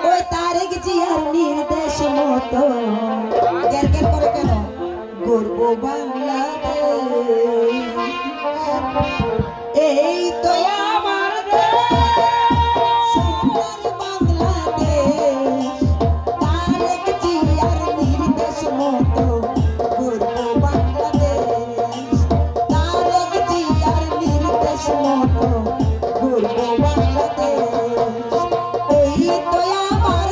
ওই তারেক জিয়ার নির্দেশ মতো গের গের করে কেন গর্ব বাংলাদেশ এই তো আমার দেশ বাংলাদেশ তারেক জিয়ার নির্দেশ মতো গর্ব বাংলাদেশ তারেক জিয়ার নির্দেশ মতো গর্ব বাংলাদেশ এই তো আমার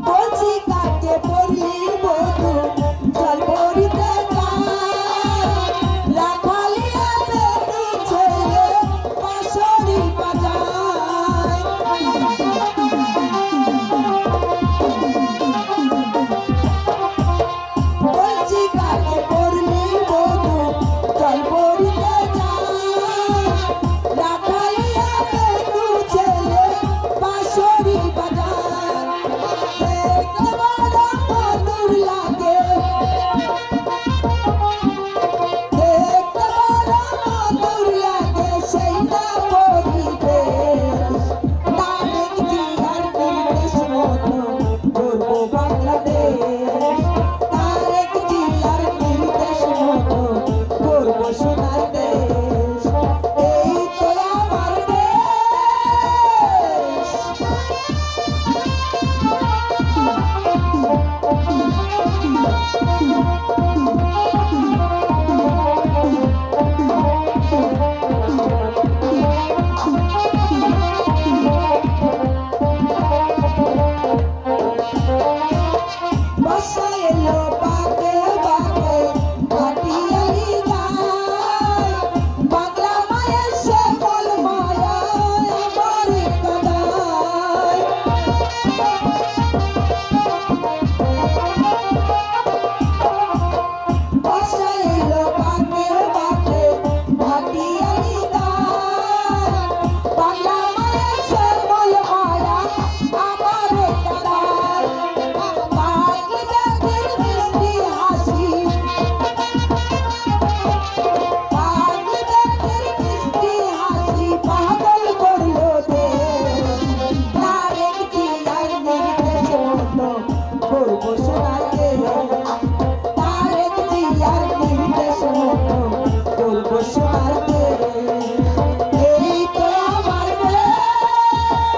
বলছি কাকে পড়লি বধু জল পড়িতে রাখালিয়া বেটি ছেলে বাঁশরি বাজায় বলছি কাকে পড়লি বধু জল পড়িতে রাখালিয়া বেটি ছেলে বাঁশরি বাজায় দেখতে বড় মধুর লাগে দেখতে বড় মধুর লাগে সেই না পরিবেশ তারেক জিয়ার নির্দেশ মতো গর্ব বাংলাদেশ তারেক জিয়ার নির্দেশ মতো গর্ব সোনার দেশ এই তো আমার দেশ বর্ষা এলো পাকে পাকে ভাটিয়ালি গায় বাংলা মায়ের সে বল মায়া আমার কাদায় বর্ষা এলো পাকে পাকে ভাটিয়ালি গায় বাংলা মায়ের সে বল মায়া আমার কাদায় পাগলি দেখের মিষ্টি হাসি পাগলি দেখের মিষ্টি হাসি পাগল করলো দেশ তারেক জিয়ার নির্দেশ মতো গর্ব সোনার দেশ তারেক জিয়ার নির্দেশ মতো গর্ব সোনার দেশ এই তো আমার দেশ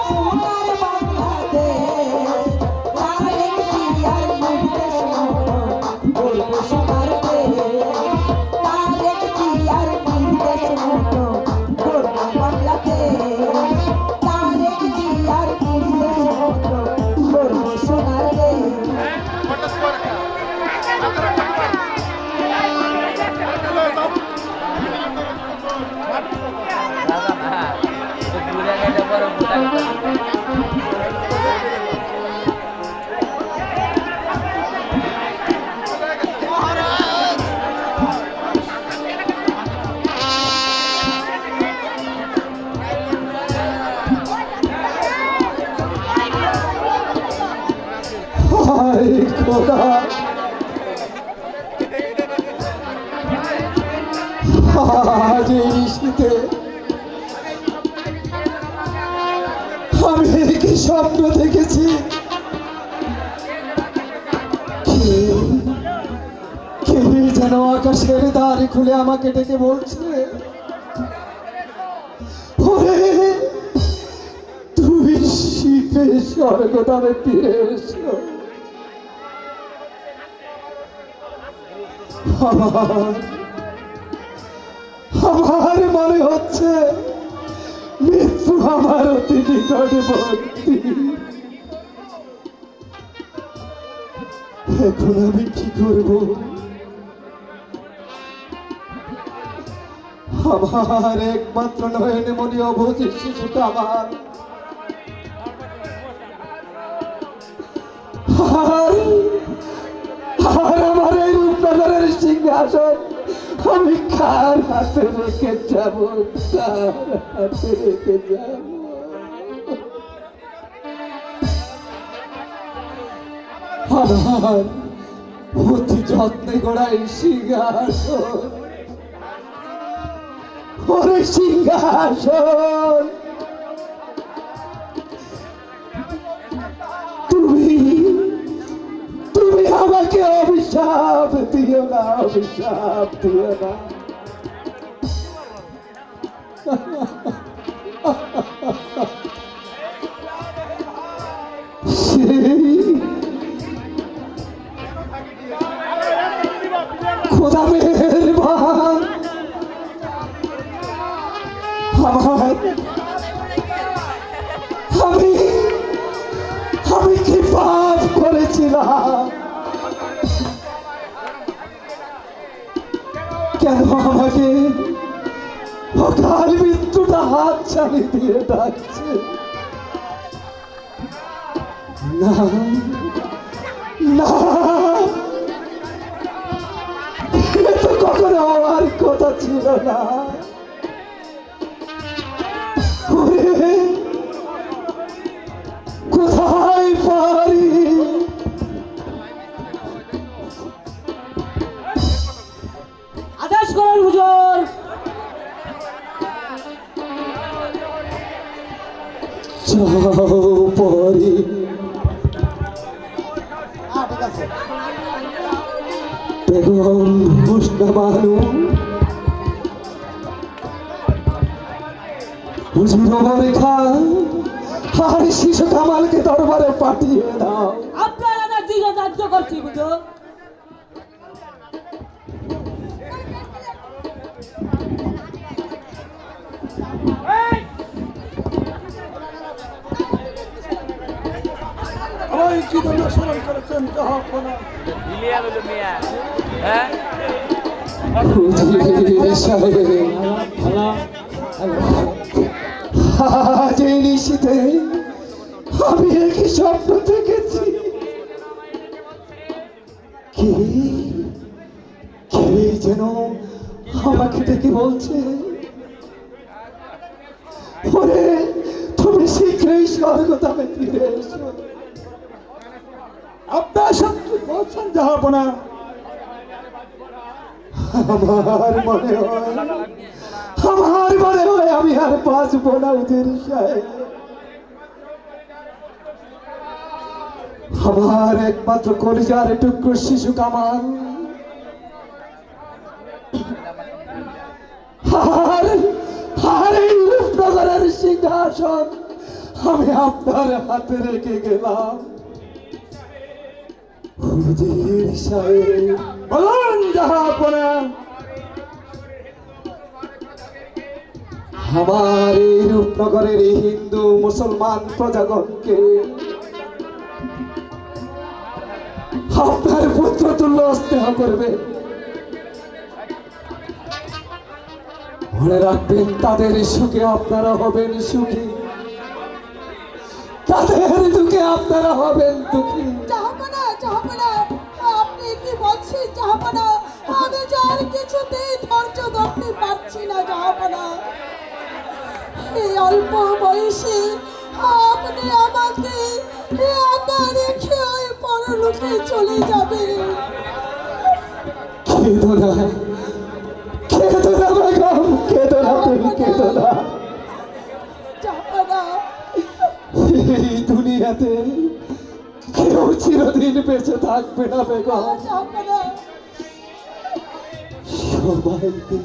সোনার বাংলাদেশ তারেক জিয়ার নির্দেশ মতো গর্ব সোনার দেশ তারেক জিয়ার নির্দেশ মতো গর্ব বাংলাদেশ তারেক জিয়ার নির্দেশ মতো গর্ব সোনার দেশ হায় খোদা, আজ এই বৃষ্টিতে আমি কি স্বপ্ন দেখেছি? কে যেন আকাশের দ্বার খুলে আমাকে ডেকে বলছে, ওরে তুই শীতে স্বর্গধামে ফিরে এসো। আমার মনে হচ্ছে মৃত্যু আমার অতি নিকটবর্তী। এখন আমি কি করব? আমার একমাত্র নয়নে মনে অবধি শিশুটা আমার, আর আমার এই রূপনগরের সিংহ সিংহাসন আমি কার হাতে রেখে যাব, কার হাতে রেখে যাব? আমার অতি যত্নে গড়াই সিংহাসন, ওরে সিংহাসন তুমি তুমি আমাকে অভিশাপ দিও না, অভিশাপ দিও না। খোদা মেহেরবান, আমি আমি কি পাপ করেছিলাম? কেন আমাকে অকাল মৃত্যুটা হাত ছাড়ি দিয়ে ডাকছে? না না, এ তো কখনো আমার কথা ছিল না। ওরে, কোথায় পারি? আদেশ করুন হুজুর। যাও পরি, ঠিক আছে। বেগম মুসলমানু হুজুর ওমর খান আর শিশু কামালকে দরবারে পাঠিয়ে দাও। আপনার আদেশ দিকে ধার্য করছি হুজুর। ওই কি জন্য স্মরণ করেছেন জাহাপনা? হুজুর সাহেব, আজ এই নিশীথে আমি একই স্বপ্ন দেখেছি। কে কে যেন আমাকে ডেকে বলছে, ওরে তুমি শীঘ্রই স্বর্গধামে ফিরে এসো। আপনার সত্যি বলছেন জাহাপনা? আমার মনে হয় আমি আর বাঁচবো না হুজুর সাহেব। আমার একমাত্র কলিজার টুকরো শিশু কামাল আর এই রূপনগরের সিংহাসন আমি আপনার হাতে রেখে গেলাম। হুজুর সাহেব বলুন জাহাপনা, আমার এই রূপনগরের এই হিন্দু মুসলমান প্রজাগণকে আপনার পুত্র তুল্য স্নেহ করবে। মনে রাখবেন, তাদের সুখে আপনারা হবেন সুখী, তাদের দুঃখে আপনারা হবেন দুঃখী। জাহাপনা, জাহাপনা, আপনি কি বলছেন জাহাপনা? আমি যে আর কিছুতেই ধৈর্য ধরতে পারছি না জাহাপনা। এই অল্প বয়সে আপনি আমাকে একা রেখে ওই পরলোকে চলে যাবেন। কেঁদো না, কেঁদো না বেগম, কেঁদো না, তুমি কেঁদো না। জাহাপনা, এই দুনিয়াতে কেউ চিরদিন বেঁচে থাকবে না বেগম। জাহাপনা, সবাইকে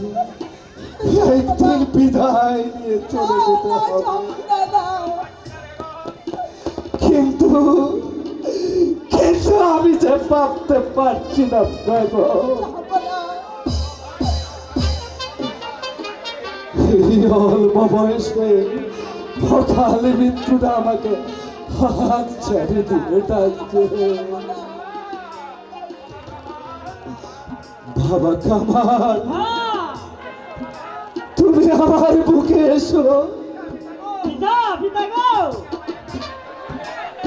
একদিন বিদায় নিয়ে চলে যেতে হবে, জাহাপনা, কিন্তু কিন্তু আমি যে ভাবতে পারছি না বেগম। জাহাপনা, এই অল্প বয়সে অকাল মৃত্যুটা আমাকে হাত ছেড়ে দিয়ে ডাকছে। বাবা কামাল, তুমি আমার বুকে এসো। পিতা, পিতা গো,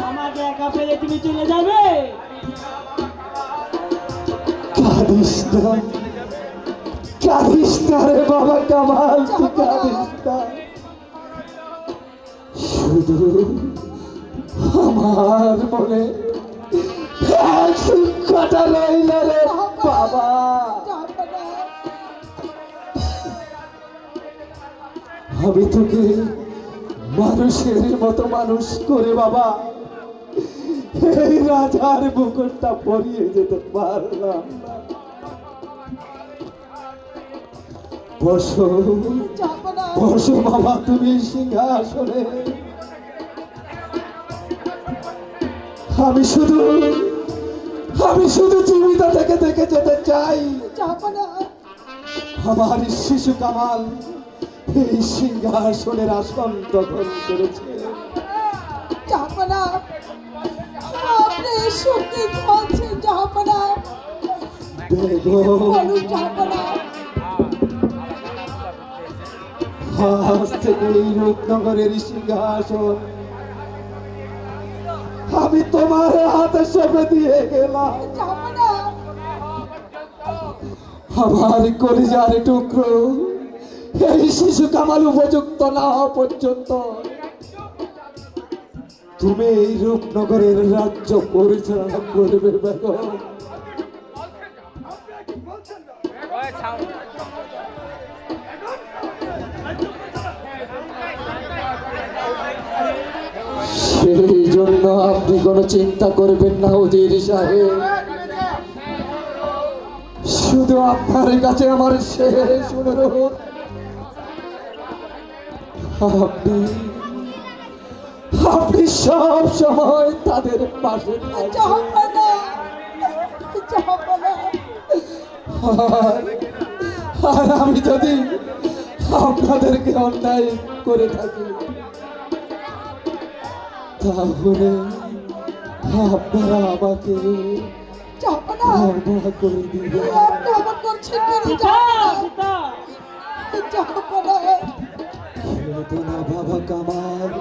আমাকে একা ফেলে তুমি চলে যাবে? কাঁদিস না, কাঁদিস না রে বাবা কামাল, তুই কাঁদিস না। শুধু আমার মনে এক সুখটা রইল রে বাবা। আমি তোকে মানুষের মতো মানুষ করে বাবা এই রাজার মুকুটটা পরিয়ে যেতে পারলাম না। বসো বসো বাবা তুমি সিংহাসনে। আমি শুধু জীবিত থেকে দেখে যেতে চাই আমার শিশু কামাল এই সিংহাসনের আসন দখল করেছে। আপনি সুখে চলছেন জাহাপনা, আজ থেকে এই রূপনগরের সিংহাসন আমি তোমার হাতে সঁপে দিয়ে গেলাম। আমার কলিজার টুকরো এই শিশু কামাল উপযুক্ত না হওয়া পর্যন্ত তুমি এই রূপনগরের রাজ্য পরিচালনা করবে বেগম। সেই জন্য আপনি কোনো চিন্তা করবেন না উজির সাহেব, শুধু আপনার কাছে আমার শেষ অনুরোধ আপনি সব সময় তাদের পাশে আর আমি যদি আপনাদেরকে অন্যায় করে থাকি তাহলে আপনারা আমাকে ক্ষমা করে দিবেন। কেঁদো না বাবা কামাল,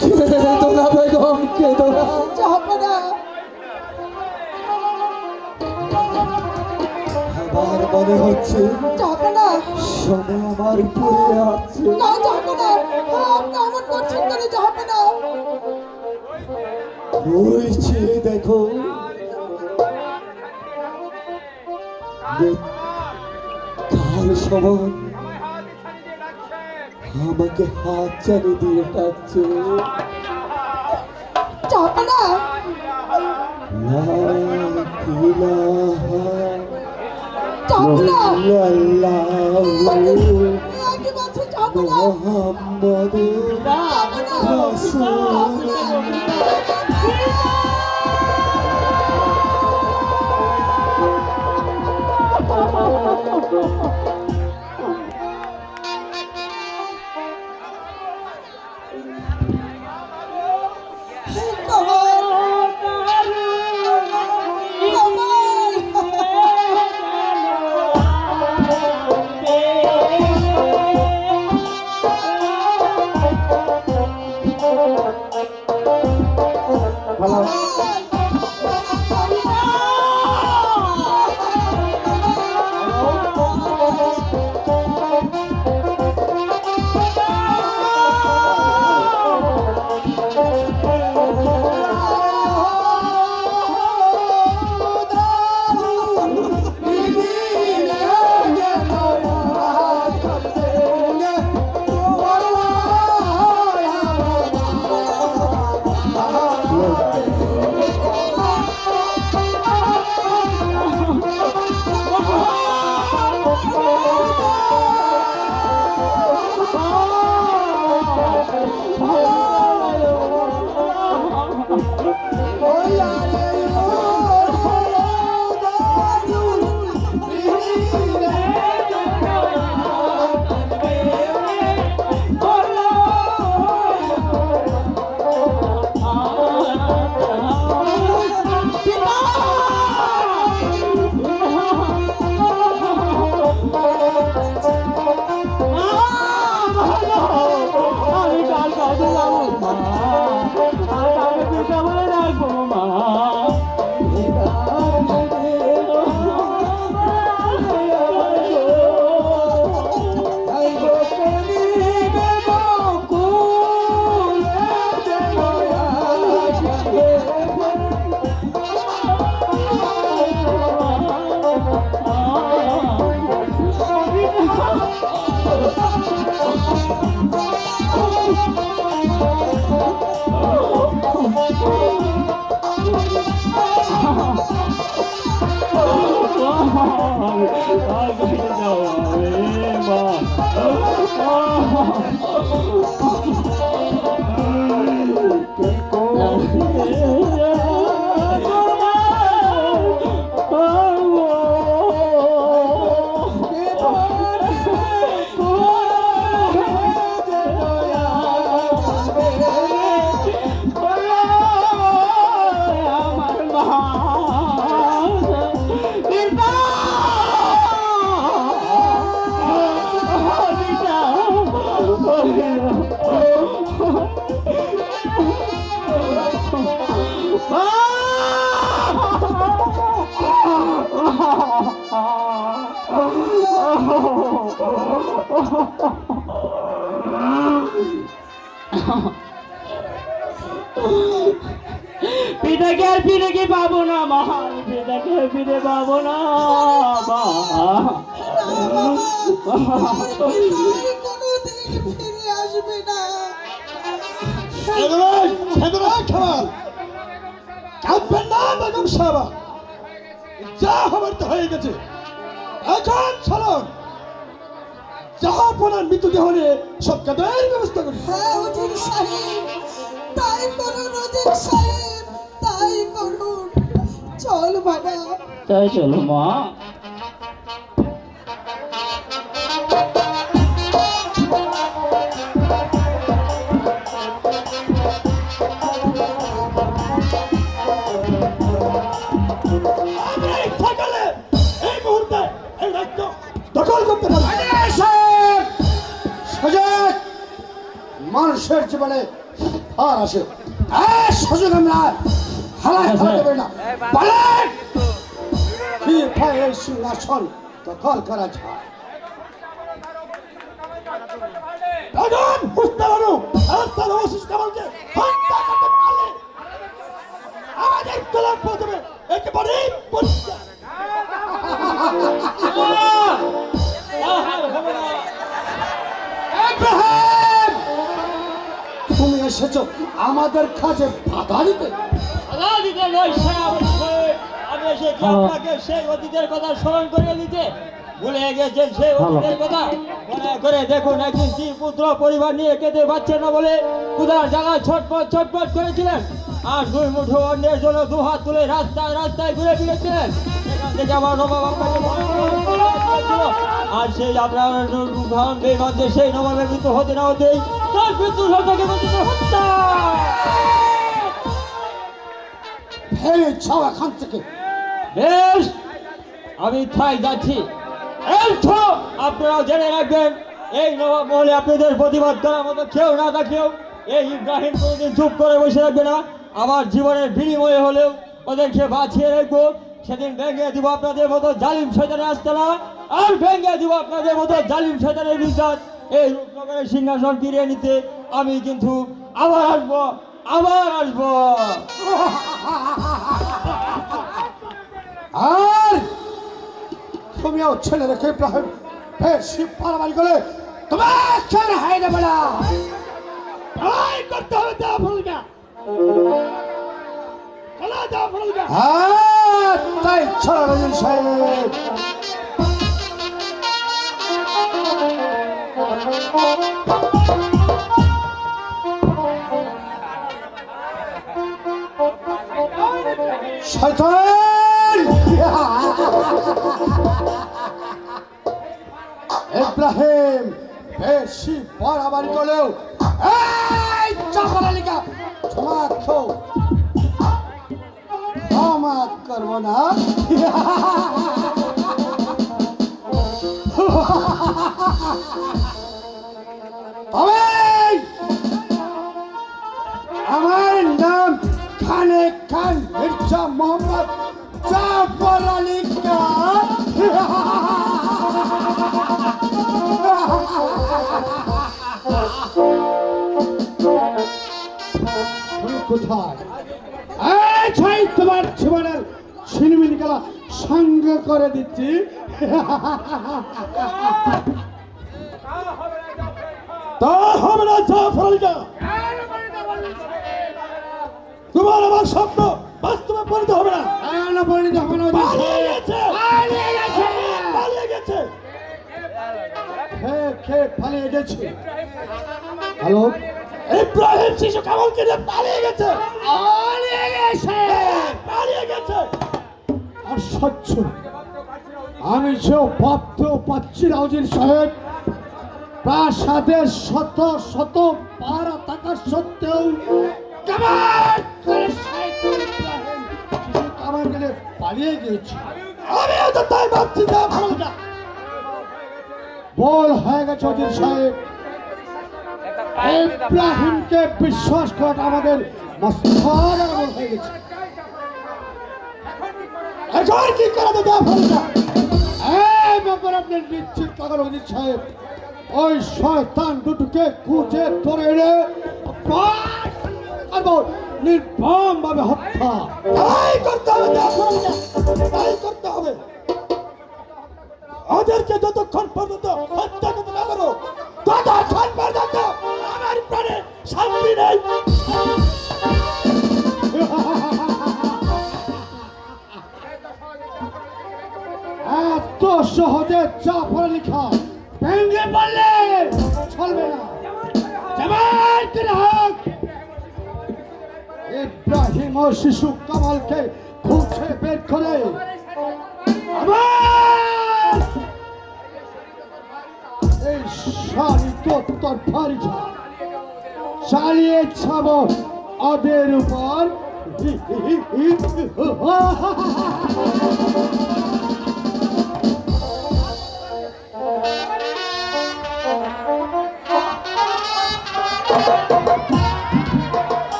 কেঁদো না বেগম, কেঁদো না। আমার মনে হচ্ছে সময় আমার পড়ে আছে। ওই চেয়ে দেখো কাল সময় আমাকে হাত চালিয়ে দিয়ে ডাকছে। লা ইলাহা ইল্লাল্লাহু মুহাম্মাদুর রাসূলুল্লাহ। মা পিতাকে আর ফিরে কি পাবো না মা, পিতাকে ফিরে পাবো না মা। কোনোদিন ফিরে আসবে না। কাঁদবেন না বেগম সাহেবা, যা হবার তো হয়ে গেছে। এখন চলুন জাহাপনার মৃতদেহ নিয়ে সব কাজের ব্যবস্থা করি। হ্যাঁ উজির সাহেব, তাই করুন উজির সাহেব, তাই করুন। চল বাবা। তাই চলো মা। আমরা এই সকালে এই মুহূর্তে এই রাজ্য দখল করতে পারি। সুযোগ মানুষের জীবনে আর আসে, সুযোগ আমরা হারাই দেবে না। বলেন কি ভয়ে সিংহাসন দখল করা যায়। এখন বুঝতে পারো আর তার অবশিষ্ট আমাকে হত্যা করতে পারলে আমাদের তোলার প্রথমে একেবারে পরিষ্কার। ইব্রাহিম, তুমি এসেছো আমাদের কাজে বাধা দিতে। আমি এসেছি আপনাকে সেই অতীতের কথা স্মরণ করে দিতে। ভুলে গেছেন সেই অতীতের কথা? মনে করে দেখুন, একদিন স্ত্রী পুত্র পরিবার নিয়ে খেতে পাচ্ছেন না বলে ক্ষুধার জ্বালায় ছটফট করেছিলেন, আর দুই মুঠো অন্যের জন্য দুহাত তুলে রাস্তায় রাস্তায় ঘুরে ফিরেছিলেন। সেখান থেকে আমার নবাব আপনাকে আর সেই আপনার উদাহরণ পেয়ে যে সেই নবাবের মৃত্যু হতে না হতেই তার মৃত্যু সম্পর্কে হত্যা। ফেরে যাও এখান থেকে। বেশ, আমি তাই যাচ্ছি। এই তো আপনারাও জেনে রাখবেন, এই নবাব মহলে আপনাদের প্রতিবাদ করার মতো কেউ না থাকলেও এই ইব্রাহিম কোনোদিন চুপ করে বসে রাখবে না। আমার জীবনের বিনিময়ে হলেও ওদেরকে বাঁচিয়ে রাখবো। সেদিন ভেঙে দিব আপনাদের মতো জালিম শয়তানের আস্তানা, আর ভেঙে দিব আপনাদের মতো জালিম শয়তানের বিস্তার। এই রূপনগরের সিংহাসন ফিরিয়ে নিতে আমি কিন্তু আবার আসবো। আর তুমিও ছেলে রেখে ইব্রাহিম বেশি পারামারি করে তোমার ছেলে হাই দেবে না। লড়াই করতে হবে জাফরুলকে। চলো জাফরুলকে। হ্যাঁ, তাই চলো রঞ্জন সাহেব। শয়তান! ইব্রাহিম বেশি বাড়াবাড়ি করলেও এই জাফর আলীকে ক্ষমা করবো না। আমার নাম খানে খান মির্জা মোহাম্মদ জাফর আলী খান। কোথায় তোমার জীবনের ছিনিমিনি খেলা সঙ্গ করে দিচ্ছি। তা হবে না জাফর আলী খান। তোমার আমার স্বপ্ন বাস্তবে পরিণত হবে না। পরিণত হবে না। রেখে পালিয়ে গেছে। হ্যালো, ইব্রাহিম শিশু কামালকে নিয়ে পালিয়ে গেছে। পালিয়ে গেছে। আর সহ্য আমি যে ভাবতেও পাচ্ছি না উজির সাহেব, প্রাসাদের শত শত পাহারা থাকা সত্ত্বেও কামালকে নিয়ে পালিয়ে গিয়েছে। আমিও তো তাই ভাবছি না। বল হয়ে গেছে উজির সাহেব, ইব্রাহিমকে বিশ্বাস করাটা আমাদের মস্তার বল হয়ে গেছে। এখন কি করা যেতে পারে? এই ব্যাপারে আপনি নিশ্চিত থাকুন উজির সাহেব, ওই শয়তান দুটোকে খুঁজে ধরে এনে নির্মম ভাবে হত্যা করতে হবে। তাই করতে হবে। ওদেরকে যতক্ষণ পর্যন্ত হত্যা করতে না পারো ততক্ষণ পর্যন্ত আমার প্রাণে শান্তি নেই। এত সহজে চাপড়া লেখা ভেঙে পড়লে চলবে না। জামাল করে হোক ইব্রাহিম ও শিশু কামালকে খুঁজে বের করে আবার এই শাড়িত তরফারি চালিয়ে ছাব ওদের উপর।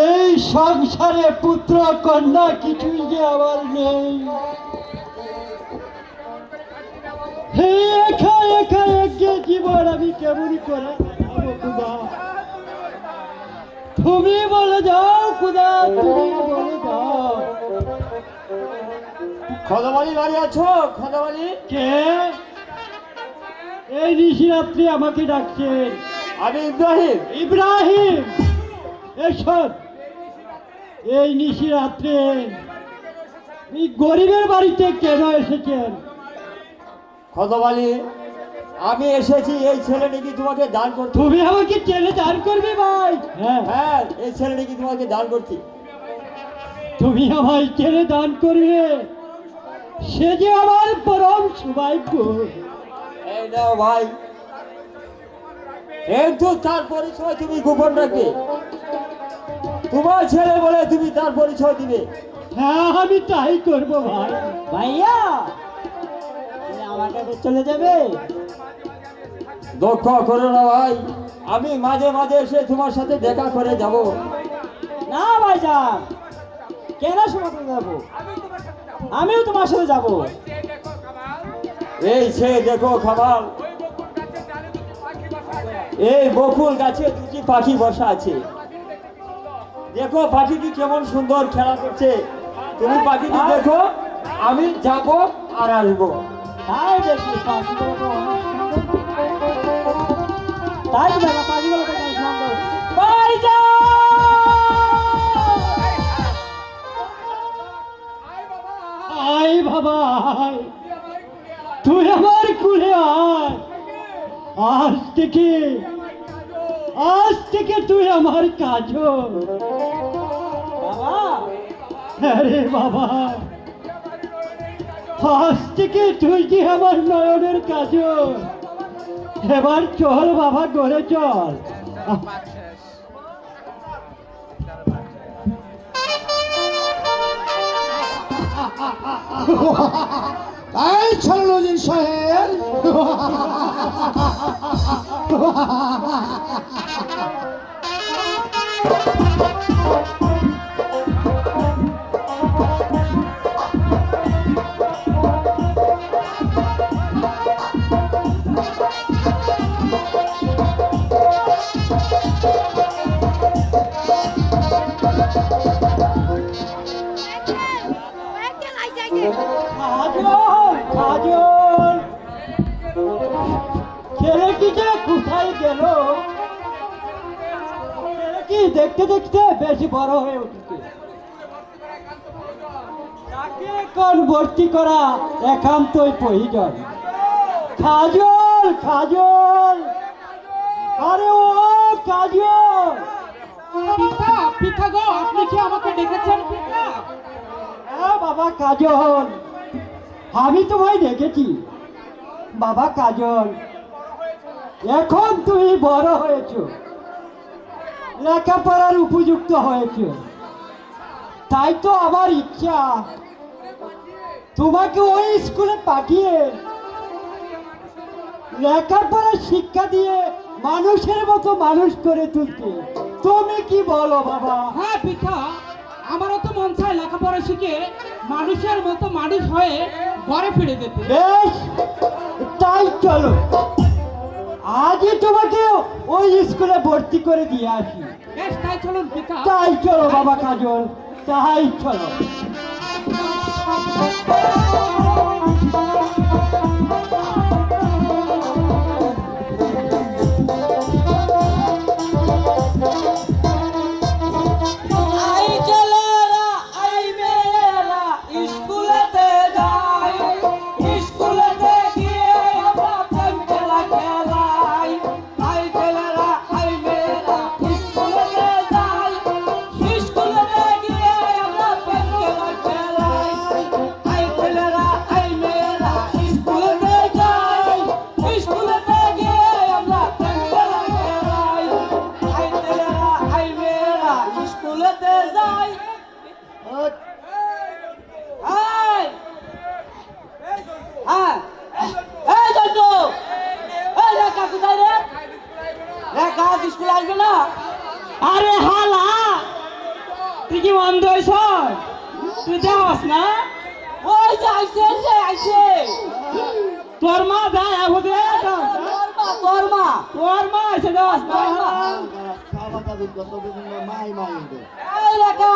এই সংসারে পুত্র কন্যা কিছুই যে আমার নেই। এই একা একা একে জীবন আমি কেমন করে কাটাবো খুদা? তুমি বলে যাও খুদা, তুমি বলে যাও। খদাবালি বাড়ি আছো? খদাবালি কে? এই নিশিরাত্রি আমাকে ডাকছেন? আমি ইব্রাহিম। ইব্রাহিম, এসব এই নিশিরাত্রে এই গরিবের বাড়িতে কেন এসেছেন? খদাবালি আমি এসেছি এই ছেলেটিকে তোমাকে দান করতে। তুমি আমাকে ছেলে দান করবে ভাই? হ্যাঁ, হ্যাঁ, এই ছেলেটিকে তোমাকে দান করছি। তুমি আমায় ছেলে দান করবে, সে যে আমার পরম সৌভাগ্য। এই নাও ভাই, কিন্তু তার পরিচয় তুমি গোপন রাখবে। তোমার ছেলে বলে তুমি তার পরিচয় দিবে। হ্যাঁ, আমি তাই করব ভাই। ভাইয়া আমার কাছে চলে যাবে? দুঃখ করো না ভাই, আমি মাঝে মাঝে এসে তোমার সাথে দেখা করে যাব। না ভাইজান, কেন সময় যাবো? আমিও তোমার সাথে যাব। এই সে দেখো খামাল, এই বকুল গাছে দুটি পাখি বসা আছে। দেখো পাখিটি কেমন সুন্দর খেলা করছে। তুমি পাখিটি দেখো, আমি যাব আর আসবো। তাই দেখি পাখিগুলো তো অনেক সুন্দর। তাই দেখো পাখিগুলো তো অনেক সুন্দর। ভাইজান! আয় বাবা আয়, তুই আমার কুলে আয়। আজ থেকে তুই আমার কাজল। বাবা, আরে বাবা, আজ থেকে তুই কি আমার নয়নের কাজল। এবার চল বাবা, ঘরে চল। এই চলুন উজির সাহেব, কাজল, ছেলেটি যে কোথায় গেল? ছেলেটি দেখতে দেখতে বেশি বড় হয়ে উঠেছে। তাকে এখন ভর্তি করা একান্তই প্রয়োজন। কাজল, কাজল, আরে ও কাজল। পিতা পিতা গো, আপনি কি আমাকে ডেকেছেন পিতা? হ্যাঁ বাবা কাজল, আমি তোমায় দেখেছি। বাবা কাজল, এখন তুমি বড় হয়েছো, লেখাপড়ার উপযুক্ত হয়েছো। তাই তো আমার ইচ্ছা তোমাকে ওই স্কুলে পাঠিয়ে লেখাপড়ার শিক্ষা দিয়ে মানুষের মতো মানুষ করে তুলতে। তুমি কি বলো বাবা? হ্যাঁ পিতা, আমারও তো মন চায় লেখাপড়া শিখে মানুষের মতো মানুষ হয়ে ঘরে ফিরে যেতে। বেশ, তাই চলো, আজই তোমাকে ওই স্কুলে ভর্তি করে দিয়ে আসি। বেশ, তাই চলুন পিতা। তাই চলো বাবা কাজল, তাই চলো। আই ছেলেরা আই মেয়েরা স্কুলেতে যাই, স্কুলেতে গিয়ে আমরা প্রেম খেলা খেলাই। আই ছেলেরা আই মেয়েরা স্কুলেতে যাই, স্কুলেতে গিয়ে আমরা প্রেম খেলা খেলাই। আই ছেলেরা আই মেয়েরা স্কুলেতে যাই, স্কুলেতে গিয়ে আমরা প্রেম খেলা খেলাই। আই ছেলেরা আই মেয়েরা স্কুলেতে যাই। এই! হ্যাঁ, এই জন্টু! এই রেখা কোথায় রে? রেখা আজ স্কুলে আসবে না? আরে হালা, তুই কি বন্ধ হয়েছ? তুই দেওয়াস না? ওই যে আইছে, যে আইছে। তোর মা যায় আবুদে, তোর মা তোর মা এসে দেওয়াস না? এই রেখা,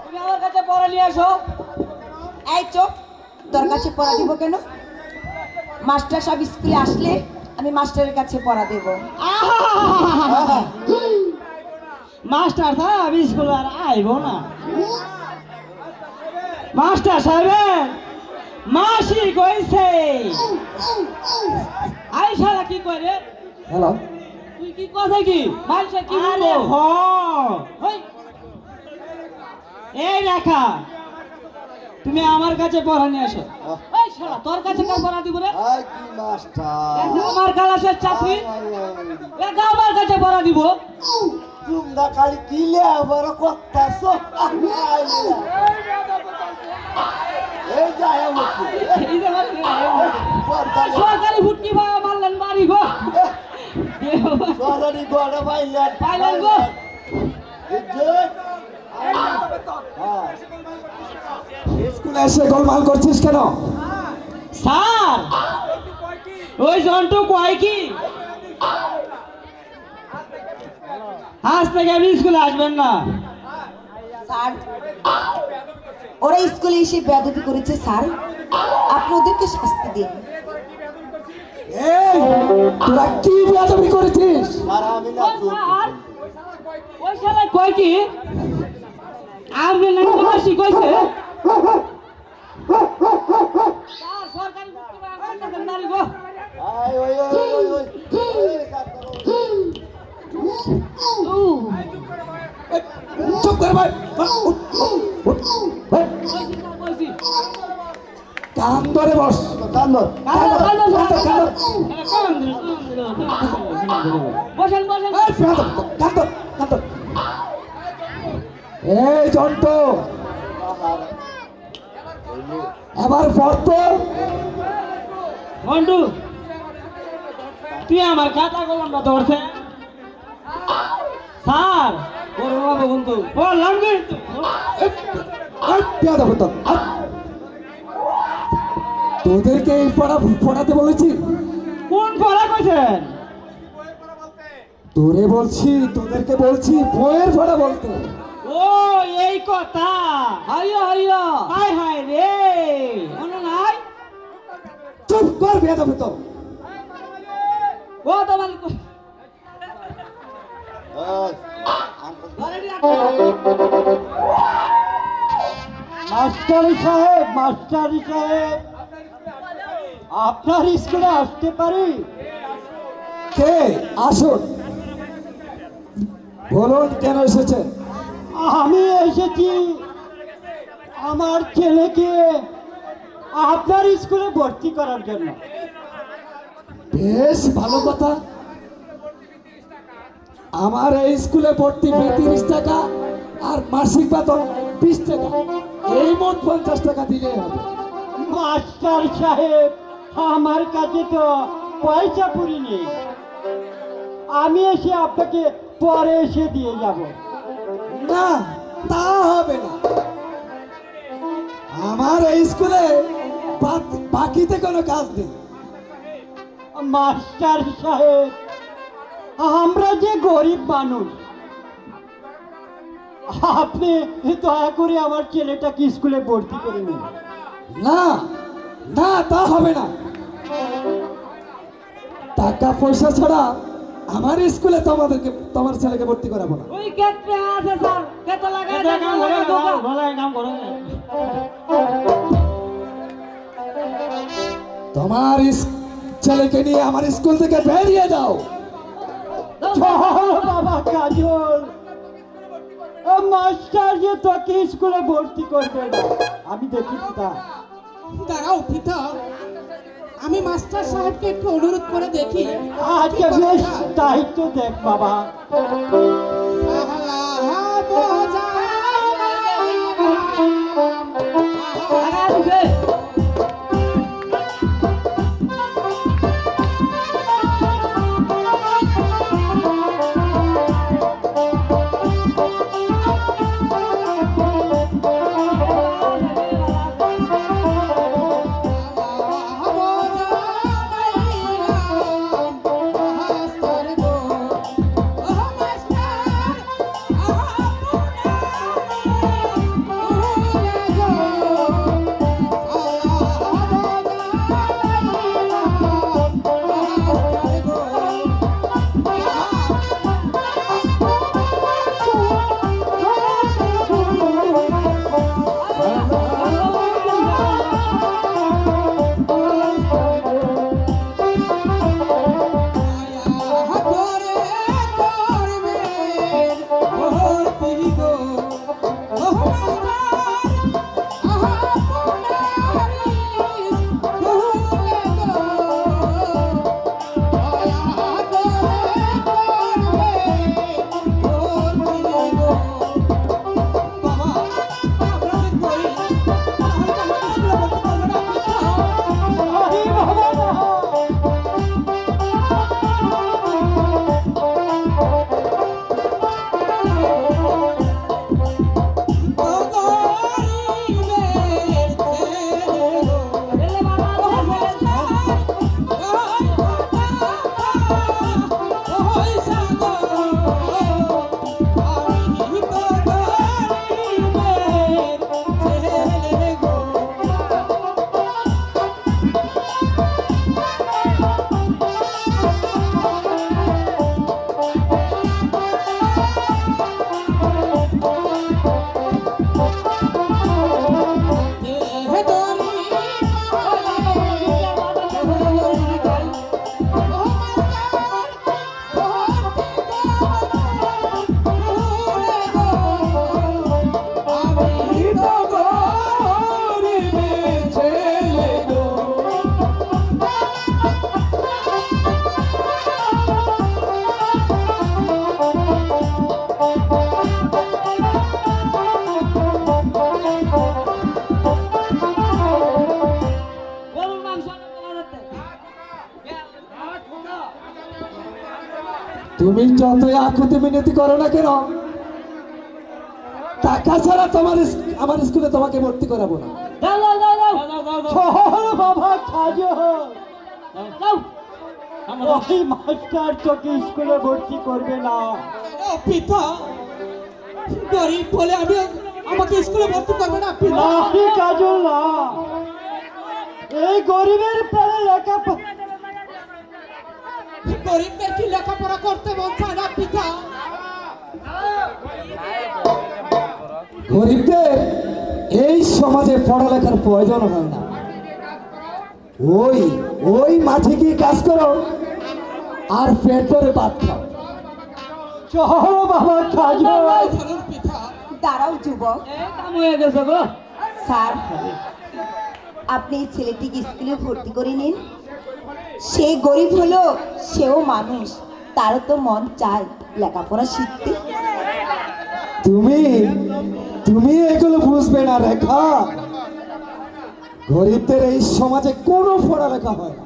তুমি আমার কাছে পড়া নিয়ে আসো। এই চোখ, তোর কাছে পড়া দিব কেন? মাস্টার সাহেব স্কুলে আসলে আমি মাস্টারের কাছে পড়া দেব। মাস্টার সাহেব স্কুল আর আইব না। মাস্টার সাহেব মাসি কইছে। আই শালা কি করে? হ্যালো, তুই কি কথা কি? মাইসে কি বলবো? হই। এই রেখা, তুমি আমার কাছে পড়া নিয়ে আসো। এই শালা, তোর কাছে কার পড়া দিব রে? এটা আমার ক্লাসের ছাত্রী, এটা আমার কাছে পড়া দিব। তোমরা খালি কিলে আবার করতেছো। এই যায় এই যে বলে, সরকারি ফুটকি ভাই মারলেন বাড়ি গো। সরারি গড়া বাইলেন পাইলেন গো। স্কুলে এসে গোলমাল করছিস কেন? স্যার, ওই জন্টু কয় কি আজ থেকে আপনি স্কুলে আসবেন না। স্যার, ওরা স্কুলে এসে বেয়াদবি করেছে স্যার, আপনি ওদেরকে শাস্তি দিন। এই তোরা কি বেয়াদবি করেছিস? ও স্যার, ওই শালা কয় কি আপনি নাকি মাসি কইছে। স্যার, সরকারি ফুটকি ভাই মারতেছেন বাড়ি গো। চুপ করে ভাই, কইছি। কান ধরে বস, কান ধর, বসেন বসেন। এই জন্টু, এবার পড়তো। মন্টু, তুই আমার খাতা কলমটা ধরছে। স্যার, ওর বাবা বন্ধু বললাম কিন্তু তোদেরকে এই পড়াতে বলেছি? কোন পড়া কইছেন? তোরে বলছি, তোদেরকে বলছি বইয়ের পড়া বলতে। ও এই কথা। হাইয়া হাইয়া, হায় হায় রে, মনে নাই? চুপ কর বেয়াদব তো। ও তোমার মাস্টার সাহেব, আপনার স্কুলে আসতে পারি? কে? আসুন, বলুন কেন এসেছেন? আমি এসেছি আমার ছেলেকে আপনার স্কুলে ভর্তি করার জন্য। বেশ ভালো কথা। আমার এই স্কুলে ভর্তি ফি 30 টাকা আর মাসিক বেতন 20 টাকা, এই মোট 50 টাকা দিলেই হবে। মাস্টার সাহেব, আমার কাছে তো পয়সা পুরি নেই, আমি এসে আপনাকে পরে এসে দিয়ে যাব। না, তা হবে না। আমার এই স্কুলে বাকিতে কোনো কাজ নেই। মাস্টার সাহেব, আমরা যে গরিব মানুষ, আপনি দয়া করে আমার ছেলেটাকে স্কুলে ভর্তি করে নিন। না না, তা হবে না। টাকা পয়সা ছাড়া আমার স্কুলে তোমার ছেলেকে ভর্তি করাবো না। ওই ক্ষেত্রে আছে স্যার, কেতে লাগায় তোমার ছেলেকে নিয়ে আমার স্কুল থেকে বেরিয়ে যাও। বাবা কাজল, মাস্টার যে তোকে স্কুলে ভর্তি করবে না, আমি দেখি তা। দাঁড়াও পিতা, আমি মাস্টার সাহেবকে একটু অনুরোধ করে দেখি। আচ্ছা বেশ, তাই তো দেখ বাবা। তুমি যতই আকুতি মিনতি করো না কেন, টাকা ছাড়া আমার স্কুলে তোমাকে ভর্তি করাবো না। বাবা কাজল, ওই মাস্টার তোকে স্কুলে ভর্তি করবে না। পিতা, গরিব বলে আমাকে স্কুলে ভর্তি করবে না পিতা? না কাজল, না, এই গরিবের পেলে গরিবদের কি লেখাপড়া করতে মন চায় না পিতা? গরিবদের এই সমাজে পড়ালেখার প্রয়োজন হয় না। ওই ওই মাঠে গিয়ে কাজ করো আর পেট ভরে ভাত খাও। চলো বাবা কাজ দাঁড়াও যুবক, এই কাম হয়ে গেছে গো। স্যার আপনি এই ছেলেটিকে স্কুলে ভর্তি করে নিন। সে গরিব হলো, সেও মানুষ, তারও তো মন চায় লেখাপড়া শিখতে। তুমি তুমি এগুলো বুঝবে না রেখা। গরিবদের এই সমাজে কোনো পড়ালেখা হয় না,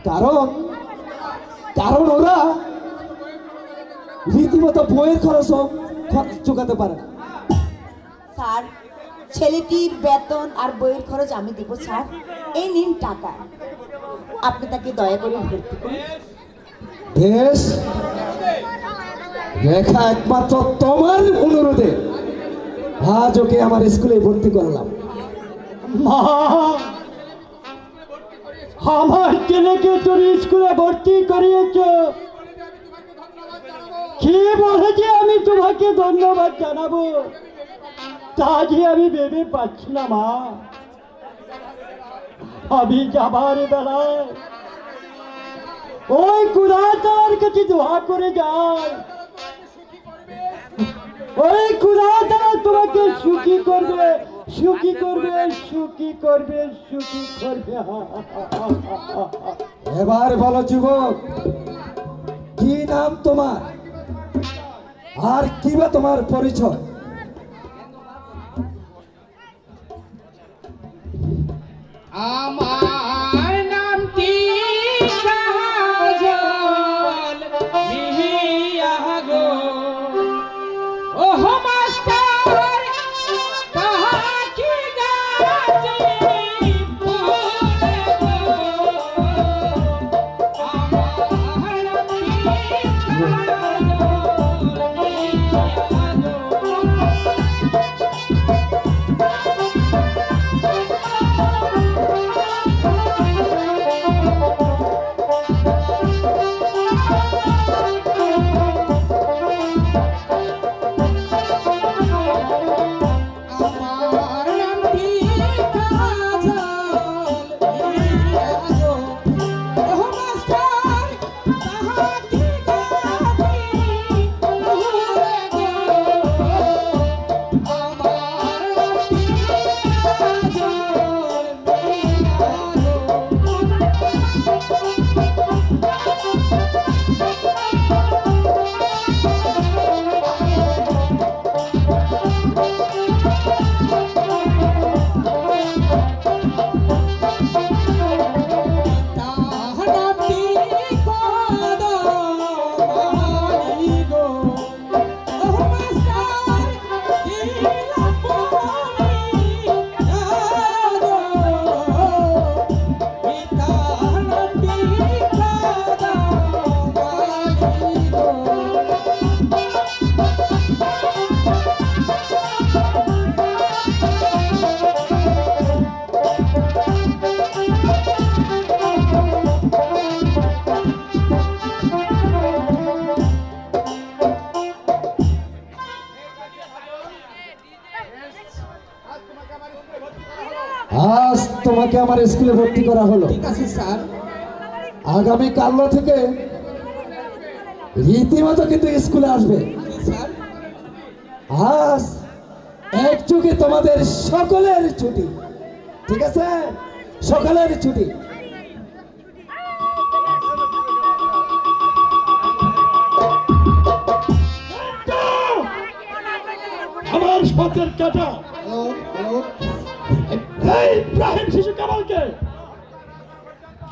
কারণ কারণ ওরা রীতিমতো বইয়ের খরচ চুকাতে পারে না। স্যার ছেলেটির বেতন আর বইয়ের খরচ আমি দেব স্যার। এই নিন টাকা, আপনি তাকে দয়া করে ভর্তি করুন। বেশ, রেখা একমাত্র তোমার অনুরোধে আজ ওকে আমার স্কুলে ভর্তি করলাম। মা, আমার ছেলেকে তোর স্কুলে ভর্তি করিয়েছ, কি বলেছি আমি তোমাকে ধন্যবাদ জানাবো তা যে আমি ভেবে পাচ্ছি না মা। আমি যাবার বেলায় ওই কুদাতার কাছে দোয়া করে যায়, ওই কুদাতারা তোমাকে সুখী করবে, সুখী করবে, সুখী করবে, সুখী করবে। এবার বলো যুবক, কি নাম তোমার আর কি বা তোমার পরিচয়? আমার নামটি কাজল মিহিয়া গো। ওহ মাস্টার তাহাকি গাছি ফুলে গো। আমার নামটি কাজল মিহিয়া গো। আজ তোমাকে আমার স্কুলে ভর্তি করা হলো। ঠিক আছে স্যার। আগামী কাল থেকে রীতিমতো কিন্তু স্কুলে আসবে। স্যার আজ এক যুগে তোমাদের সকলের ছুটি, ঠিক আছে? সকলের ছুটি। আমার সতের কাটা এই ইব্রাহিম শিশু কামালকে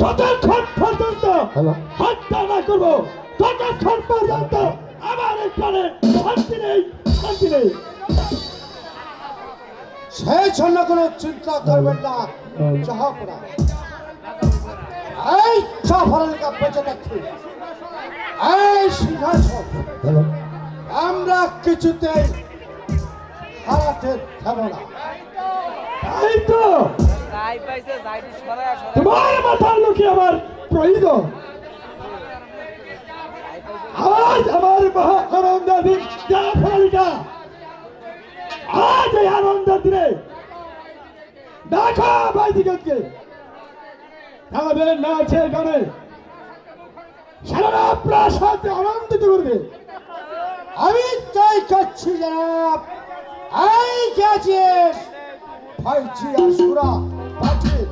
যতক্ষণ পর্যন্ত হত্যা না করবো ততক্ষণ পর্যন্ত আমার এখানে শান্তি নেই, শান্তি নেই। সেই জন্য কোনো চিন্তা করবেন না জাহাপনা। এই জাফরানকে বেঁচে দেখি, এই সিংহাসন আমরা কিছুতেই হারাতে দেব না। এই তো তোমার মাথার লোকে আমার প্রয়োজন। আজ আমার মহানন্দাধীন জাফরানিকা আজ আজ এই আনন্দের দিনে দেখো বাইদিকে তাদের নাচের গানে সারা প্রাসাদে আনন্দিত করবে। আমি তাই করছি জনাব। এই গেছিস ভাইছি আসুরা বাজির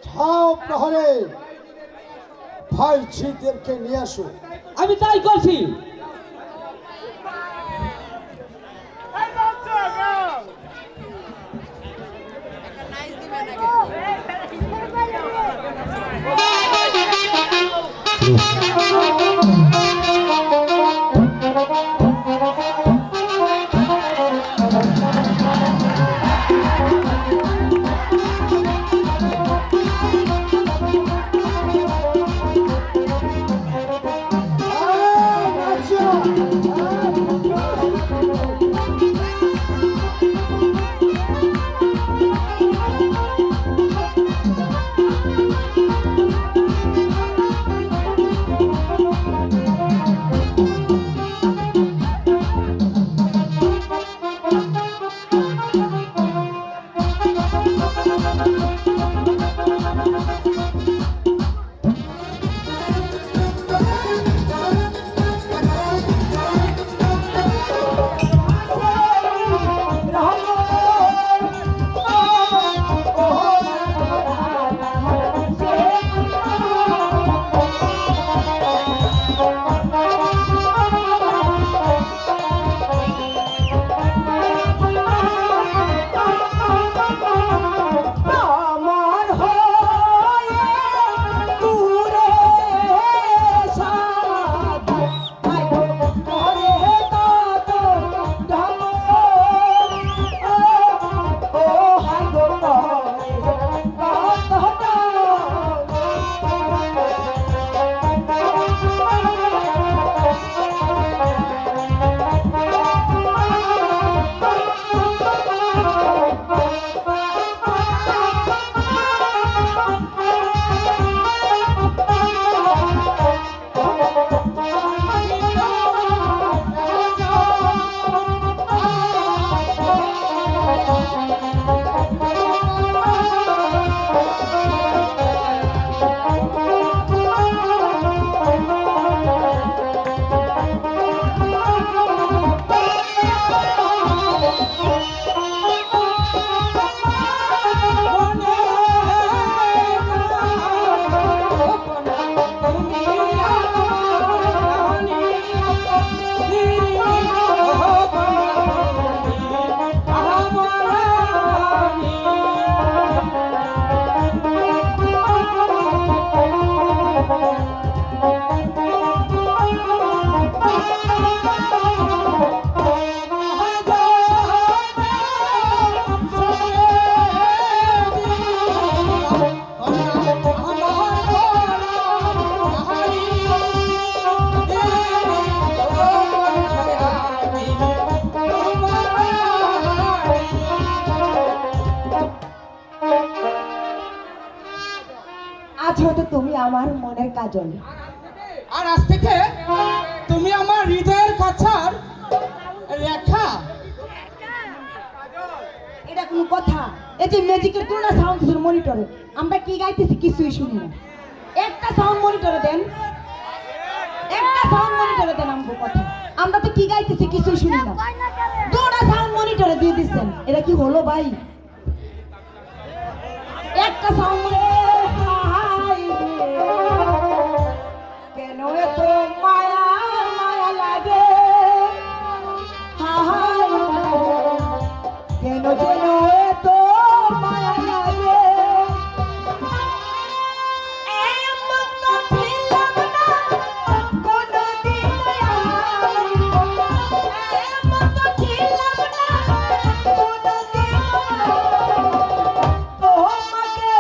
ছাও প্রহরে ভাইছিদেরকে নিয়ে আসো। আমি তাই করছি। আজ হয়তো তুমি আমার মনের কাজল। আর আজ থেকে তুমি আমার হৃদয়ের কাছার রেখা। এটা কোনো কথা? এই যে ম্যাজিকের তুলনা সাউন্ড মনিটরে আমরা কি গাইতেছি কিছুই শুনি না। একটা সাউন্ড মনিটরে দেন, একটা সাউন্ড মনিটরে দেন আমগো কথা। আমরা তো কি গাইতেছি কিছুই শুনি না। দুটো সাউন্ড মনিটরে দিয়ে দিচ্ছেন, এটা কি হলো ভাই? একটা সাউন্ড কেন এত মায়া মায়া লাগে, হায় কেন যেন এত মায়া লাগে। এমন তো ছিলাম না কোনোদিন আমি, এমন তো ছিলাম না কোনোদিন। ও মাকে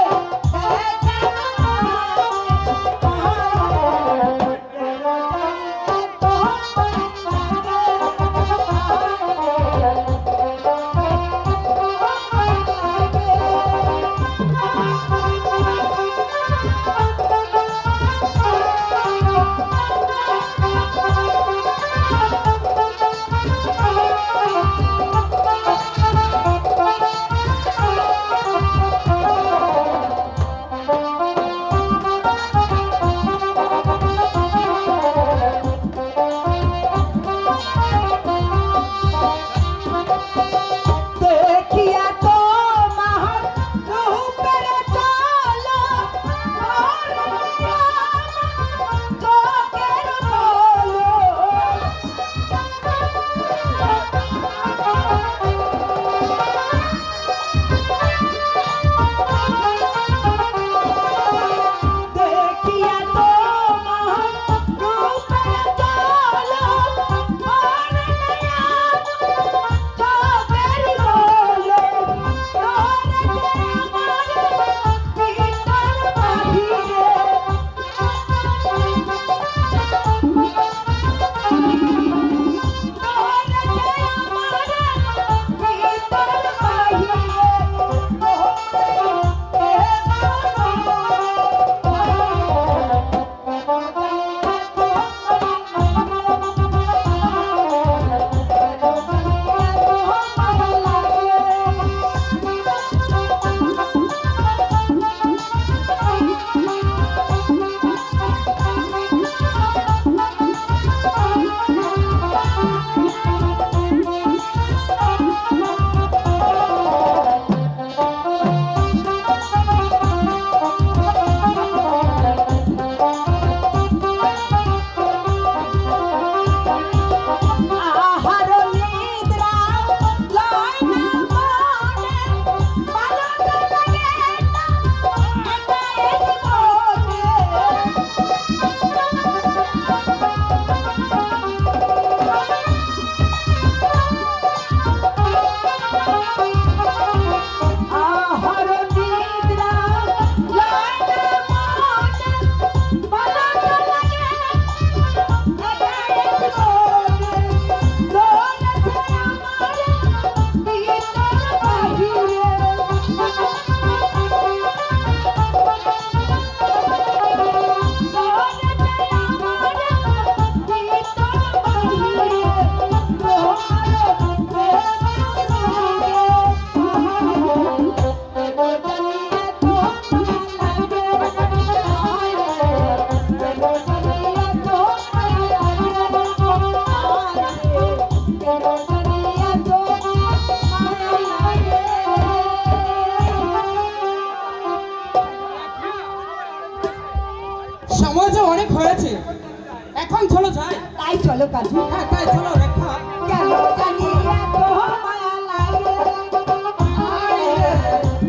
কাজু হ্যাঁ তাই চলো রেখা কেন জানি এত মায়া লাগে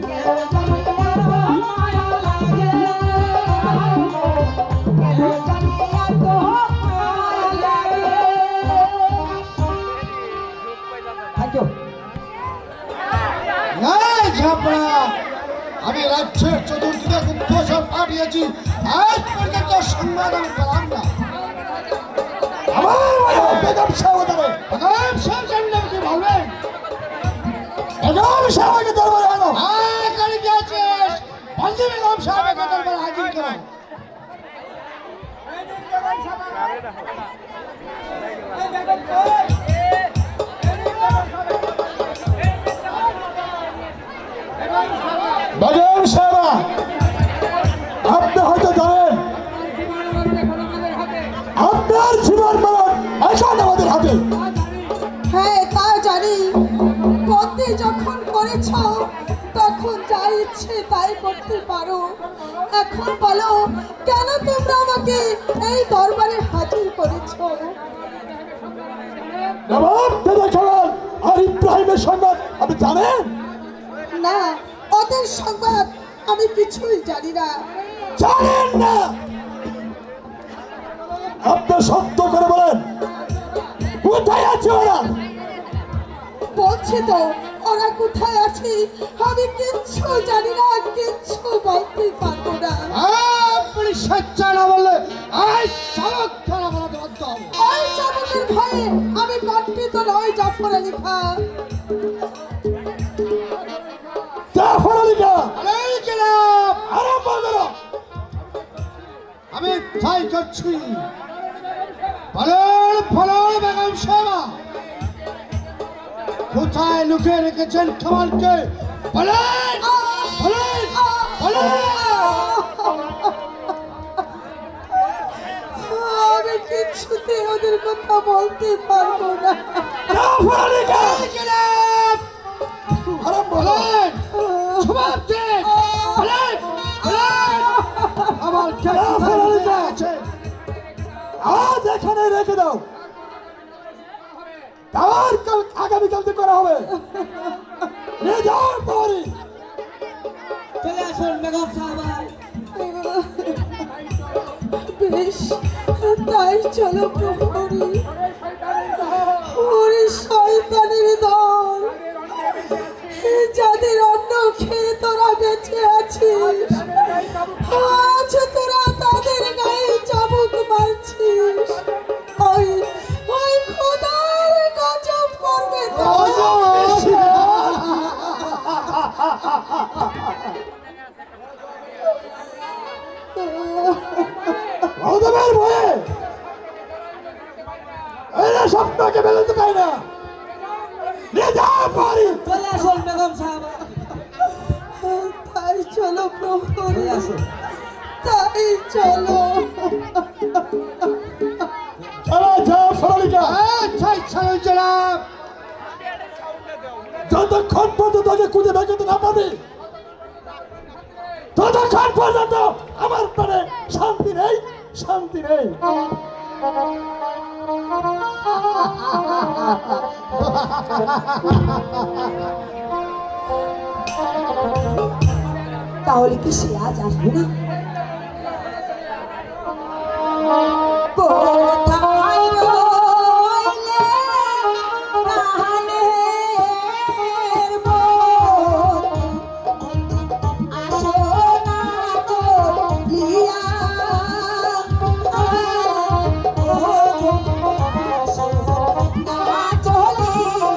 কেন জানি এত মায়া লাগে কেন জানি এত মায়া লাগে থ্যাংক ইউ এই ঝাপড়া, আমি রাজ্যের চতুর্দিকে গুপ্তচর পাঠিয়েছি, আজ পর্যন্ত সংবাদ আমি পেলাম না। আমার বেগম সাহেবের বেগম সাহেব জানলে কি বলবেন? বেগম সাহেবকে দরবারে আনো। এখানে কি আছিস? বলছি বেগম সাহেবকে দরবারে হাজির করো। বেগম সাহেবা, আপনি হয়তো জানেন আপনার জীবন মরণ এখন আমাদের হাতে। হ্যাঁ তা জানি, বন্দি যখন করেছ তখন যা ইচ্ছে তাই করতে পারো। এখন বলো কেন তোমরা আমাকে এই দরবারে হাজির করেছো? নবাব দাদা খান আর ইব্রাহিমের সংবাদ আপনি জানেন? না, ওদের সংবাদ আমি কিছুই জানি না। জানেন না? আপনি সত্য করে বলেন, কোথায় আছে ওরা? বলছি তো ওরা কোথায় আছে আমি কিচ্ছু জানি না, কিচ্ছু বলতে পারবো না। আপনি সচ্চা না বললে আজ চালক খানা বানাতে বাধ্য হবো। ওই চাবুকের ভয়ে আমি কণ্ঠিত নই জাফর আলী খান। জাফর আলী খান, আরম্ভ করো। আমি ট্রাই করছি। বলুন বলুন বেগম সাহেবা, কোথায় লুকিয়ে রেখেছেন কামালকে? বলেন বলেন বলেন। আমি কিছুতে ওদের কথা বলতে পারবো না। জাফর আলী খান, আরম্ভ বলেন। জবাব দিন। বলেন বলেন। আমার জাফর আলী খান আছে, আজ এখানে রেখে দাও, আর কাল আগামীকাল করা হবে। নিয়ে যাও পরে। চলে আসুন বেগম সাহেব বেশ, তাই চলো প্রহরী। ওরে শয়তানের দল, যাদের অন্ন খেয়ে তোরা বেঁচে আছিস, আজ তোরা তাদের গায়ে চাবুক মারছিস। ওই ওই খোদার গজব করবে ওদের ভয়ে এরা স্বপ্নকে বেরোতে পায় না। নিয়ে যাও পরে। চলে আসুন বেগম সাহেব তাই চলো প্রহরী, তাই চলো। চলো যাও সরলিকা। আচ্ছা চলো জনাব। যতক্ষণ পর্যন্ত তাকে খুঁজে বের করতে না পারবে ততক্ষণ পর্যন্ত আমার প্রাণে শান্তি নেই, শান্তি নেই। তাহলে কি সে আজ আসবে না? কোথায় রইলে প্রাণের বন্ধু, আসো না বলিয়া, আসো না চলিয়া।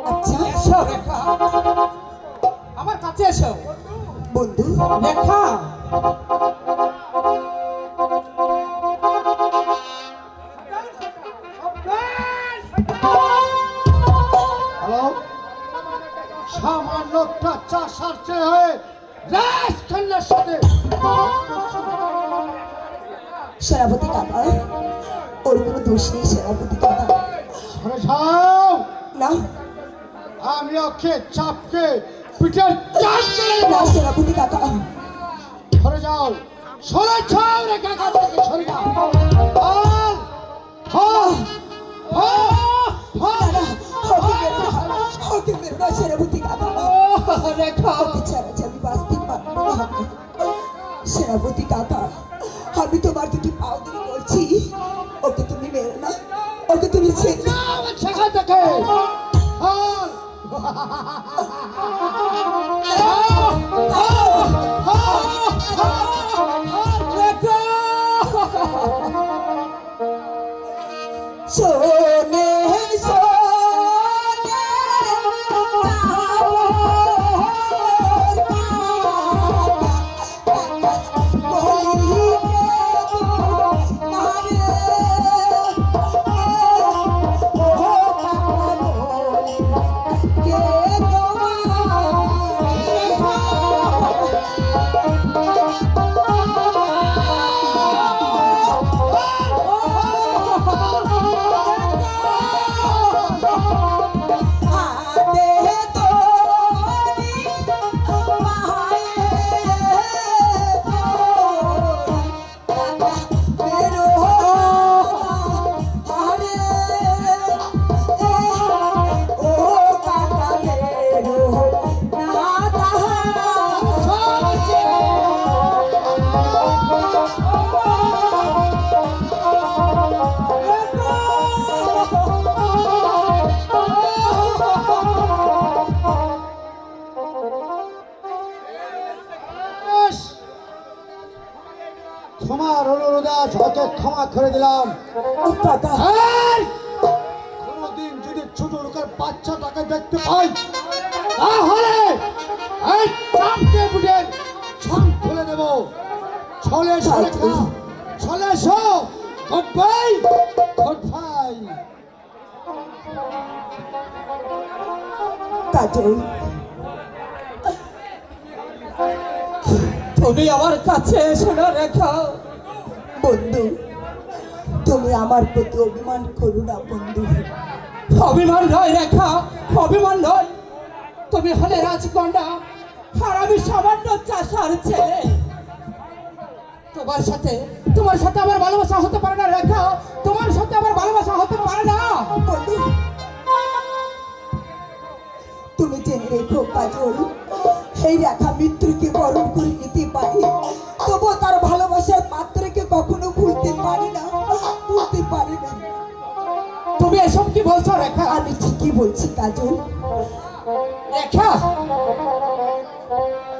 আচ্ছা এসো রেখা, আমার কাছে এসো। বন্ধু, রেখা, হ্যালো, সামান্য একটা চাষার চেয়ে হয়ে রাজকন্যার সাথে সেনাপতি কাকা, ওর কোনো দোষ নেই সেনাপতি কাকা। সরে যাও, না আমি ওকে চাপকে পিঠের চাপ চলে না সেনাপতি কাকা, সরে যাও, সরে যাও রে কাকা থেকে সরে যাও। আর হ্যাঁ না, না, ওকে মেরো না সেনাপতি কাকা। রেখা, ওকে ছাড়া যে আমি বাঁচতে পারবো না। সেনাপতি কাকা, আমি তোমার দুটি পাও ধরে বলছি, ওকে তুমি মেরো না, ওকে তুমি ছেড়ে দাও। যাও সেখান থেকে। আর সোনে সোনে তোমার অনুরোধ আজ হয়তো ক্ষমা করে দিলাম। কাকা, এই! কোনোদিন যদি ছোট লোকের বাচ্চাটাকে দেখতে পাই, তাহলে এই চাপকে বুঝে ছাম খুলে দেব। চলে এসো রেখা, চলে এসো। Goodbye, goodbye. Kajal, তুমি আমার কাছে এসো না রেখা। বন্ধু, তুমি আমার প্রতি অভিমান করো না বন্ধু। অভিমান নয় রেখা, অভিমান নয়। তুমি হলে রাজকন্যা, আর আমি সামান্য চাষার ছেলে। তোমার সাথে আমার ভালোবাসা হতে পারে না রেখা, তোমার সাথে আমার ভালোবাসা হতে পারে না। বন্ধু, তুমি জেনে রেখো কাজল, এই রেখা মৃত্যুকে বরণ করে নিতে পারি, তবুও তার ভালোবাসার পাত্রকে কখনো ভুলতে পারি না, ভুলতে পারি না। তুমি এসব কি বলছো রেখা? আমি ঠিকই বলছি কাজল। রেখা,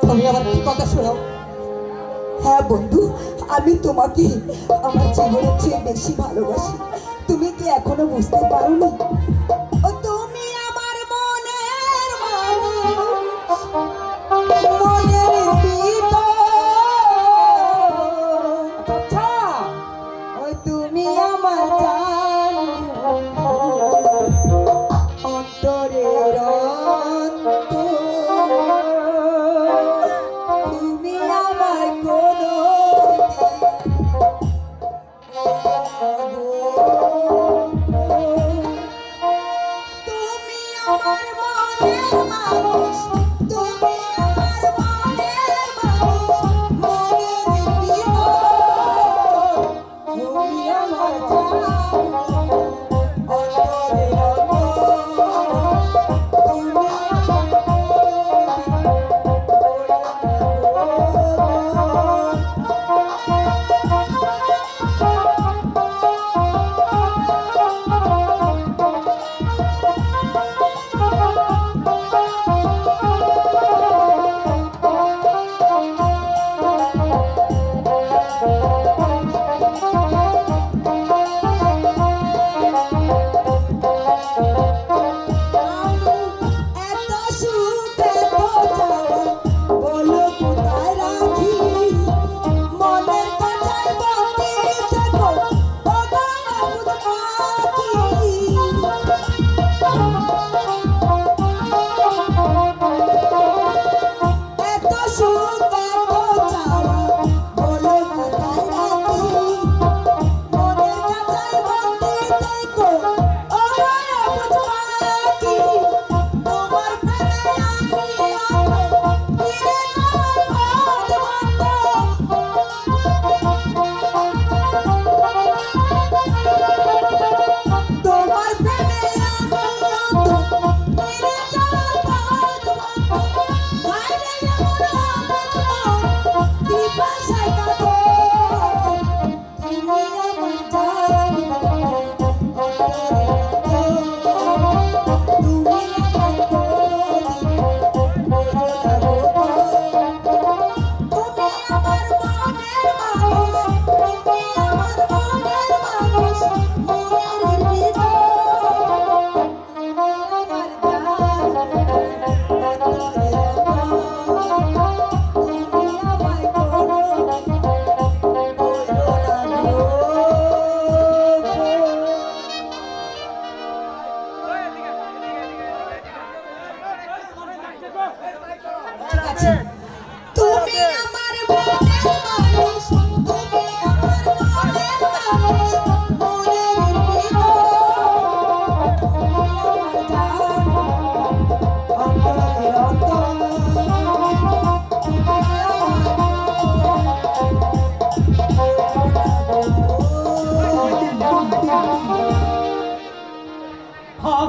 তুমি আমার কি কথা শোনো। হ্যাঁ বন্ধু, আমি তোমাকে আমার জীবনের চেয়ে বেশি ভালোবাসি। তুমি কি এখনো বুঝতে পারোনি? ও তুমি আমার মনের মানুষ, মনের ভিতর। আচ্ছা, ও তুমি আমার জান, অন্তরের অন্তর। তুমি আমার কোনো তুমি আমার মনের মানুষ, তুমি আমার মনের মানুষ, মনের ভিতর। তুমি আমার জান, অন্তরের অন্তর। তুমি আমার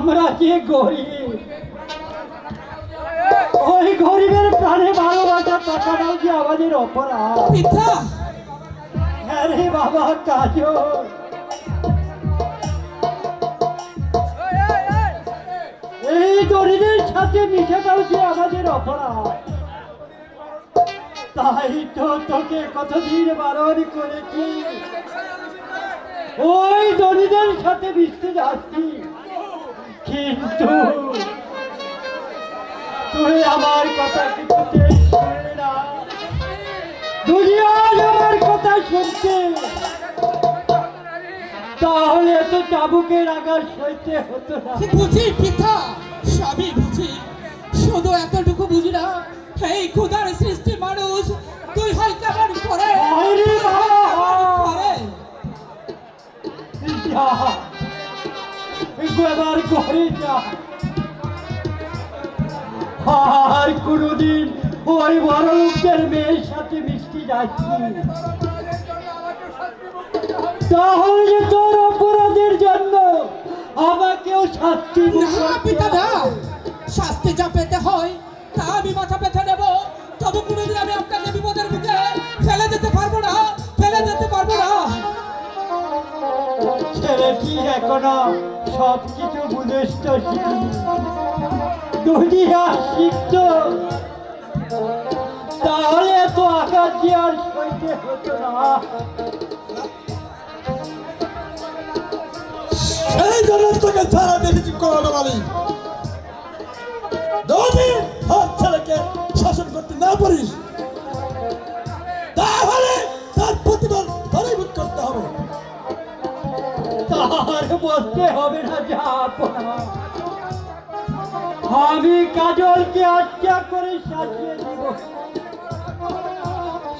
আমরা যে গরিব, ওই গরিবের প্রাণে ভালোবাসা টাকাটাও যে আমাদের অপরাধ। পিতা হ্যাঁ রে বাবা কাজল, এই দরিদ্রের সাথে মিশাটাও যে আমাদের অপরাধ। তাই তো তোকে কতদিন বারণ করেছি, ওই দরিদ্রের সাথে মিশতে যাচ্ছি, কিন্তু তুই আমার কথা কিছুতেই শুনলি না। দুনিয়ায় আমার কথা শুনতে, তাহলে তো চাবুকের আঘাত সইতে হতো না। বুঝি পিতা, সবই বুঝি, শুধু এতটুকু বুঝি না এই ক্ষুধার সৃষ্টি মানুষ তুই হয় কেমন করে আরে বাবা! করে। যা, এবার ঘরে যা, আর কোনোদিন ওই বড় লোকের মেয়ের সাথে মিশতে যাচ্ছি, তাহলে তোর অপরাধের জন্য আমাকেও শাস্তি ভোগ না করতে পিতা না, হবে। শাস্তি যা পেতে হয় তা আমি মাথা পেতে নেব, তবে কোনোদিন আমি আপনাকে বিপদের মুখে ফেলে যেতে পারবো না, ফেলে যেতে পারবো না। ছেলেটি এখনো সব কিছু বুঝেছ শিখিনি, দুনিয়া শিখত, তাহলে এত আঘাত দিয়ে আর সইতে হতো না। সেই জন্য তোকে ছাড়া দেখেছি করোনা মালিক। যদি তোর ছেলেকে শাসন করতে না পারিস, তাহলে তার প্রতিবার ফলীভূত করতে হবে। তার বলতে হবে না যা আপনা, আমি কাজলকে হত্যা করে সাজিয়ে দিব,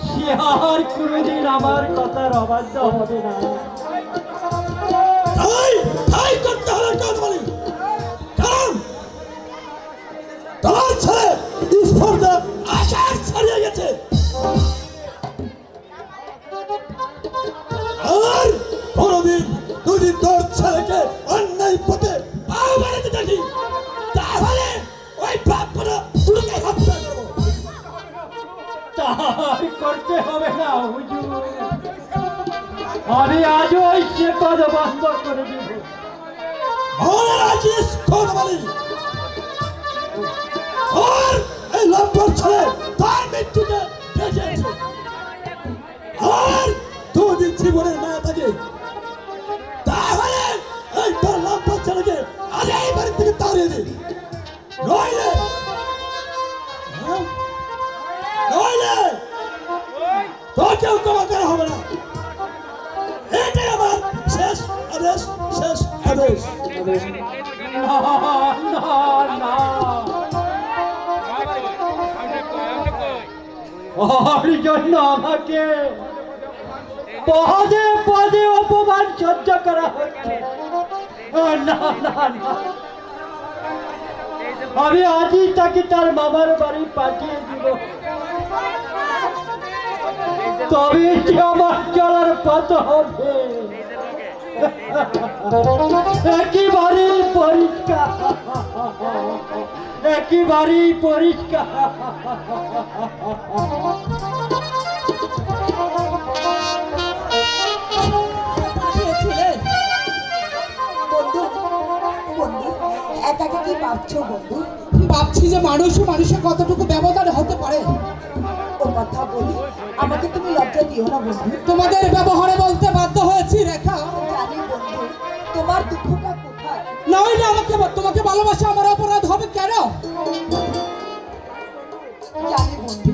সে আর কোনোদিন আমার কথার অবাধ্য হবে না। তাই তাই করতে হবে করোনা মালিক, কারণ তোর ছেলে স্পর্ধা আশার ছাড়িয়ে গেছে। আর কোনোদিন যদি তোর ছেলেকে অন্যায় পথে পাও বাড়াতে দেখি, তাহলে ওই বাপরা পুরোকে হত্যা করবো। তার করতে হবে না হুজুর, আমি আজই সে পদ বন্ধ করে দিব। মনে রাখিস করোনা মালিক, আর এই লম্বর ছেলে তার মৃত্যুকে দেখেছে। আর যদি জীবনের মায়া থাকে, তাহলে এই তোর লম্বর ছেলেকে আজ এই বাড়ি থেকে তাড়িয়ে দে, নইলে নইলে তোকেও ক্ষমা করা হবে না। এটাই আমার শেষ আদেশ, শেষ আদেশ। না না না, ওর জন্য আমাকে পদে পদে অপমান সহ্য করা হচ্ছে। না না না, আমি আজই তাকে তার মামার বাড়ি পাঠিয়ে দিব, তবে যে আমার চলার পথ হবে একেবারেই পরিষ্কার, একেবারেই পরিষ্কার। পাঠিয়েছিলেন বন্ধু, বন্ধু এটাকে কি ভাবছো বন্ধু? ভাবছি যে মানুষ ও মানুষের কতটুকু ব্যবধান হতে পারে। ও কথা বলি, আমাকে তুমি লজ্জা দিও না বন্ধু। তোমাদের ব্যবহারে বলতে বাধ্য হয়েছি রেখা, জানি বন্ধু, তোমার দুঃখটা কোথায়? নইলে আমাকে তোমাকে ভালোবাসা আমার অপরাধ হবে কেন? জানি বন্ধু,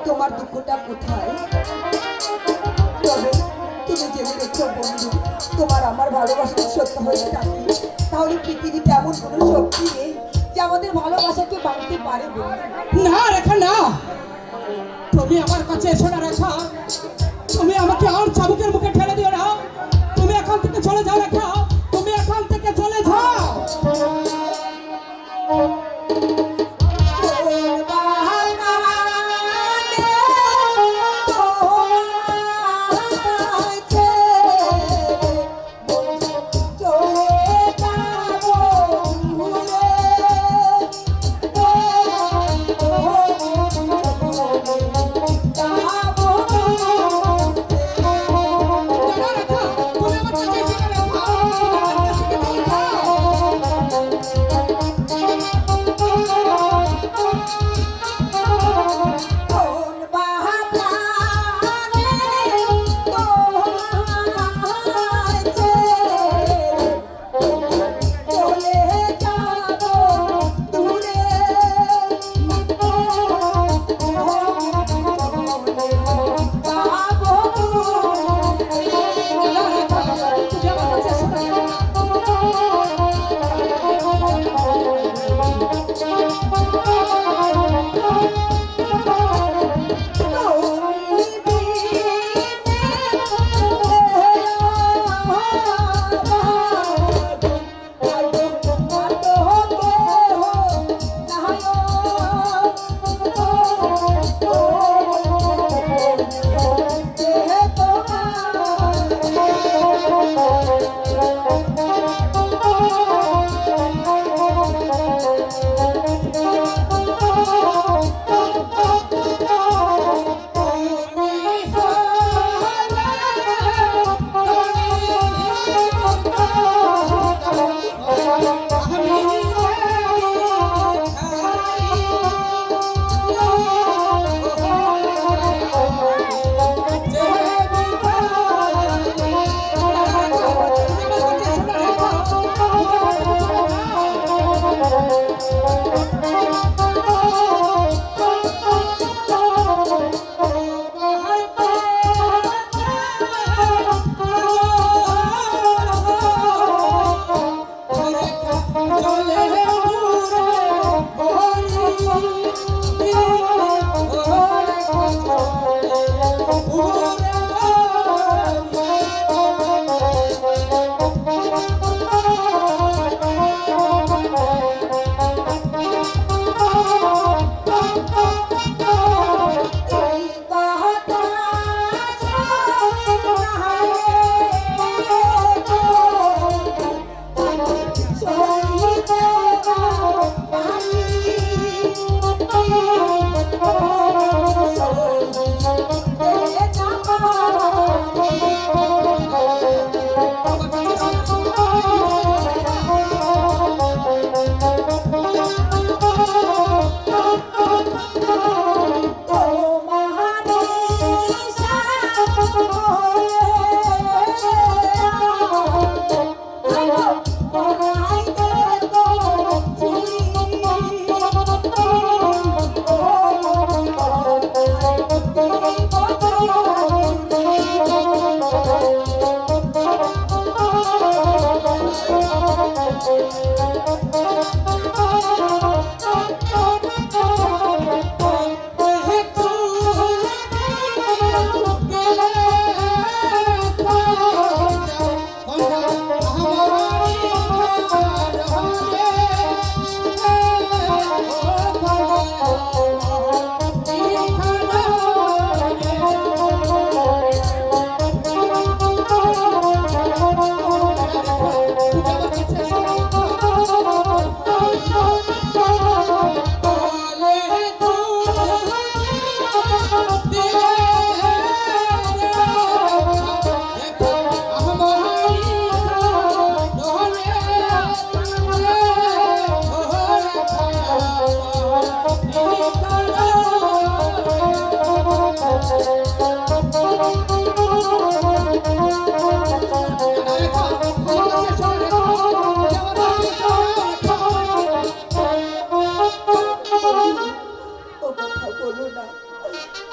তোমার দুঃখটা কোথায়, তবে তুমি জেনে রেখো বন্ধু, তোমার আমার ভালোবাসা সত্য হয়ে থাকে, তাহলে পৃথিবীতে এমন কোনো শক্তি নেই যে আমাদের ভালোবাসাকে ভাঙতে পারে বন্ধু। না রেখা না, তুমি আমার কাছে এসো না রেখা, তুমি আমাকে আর চাবুকের মুখে ঠেলে দিও না, তুমি এখান থেকে চলে যাও রেখা, তুমি এখান থেকে চলে যাও।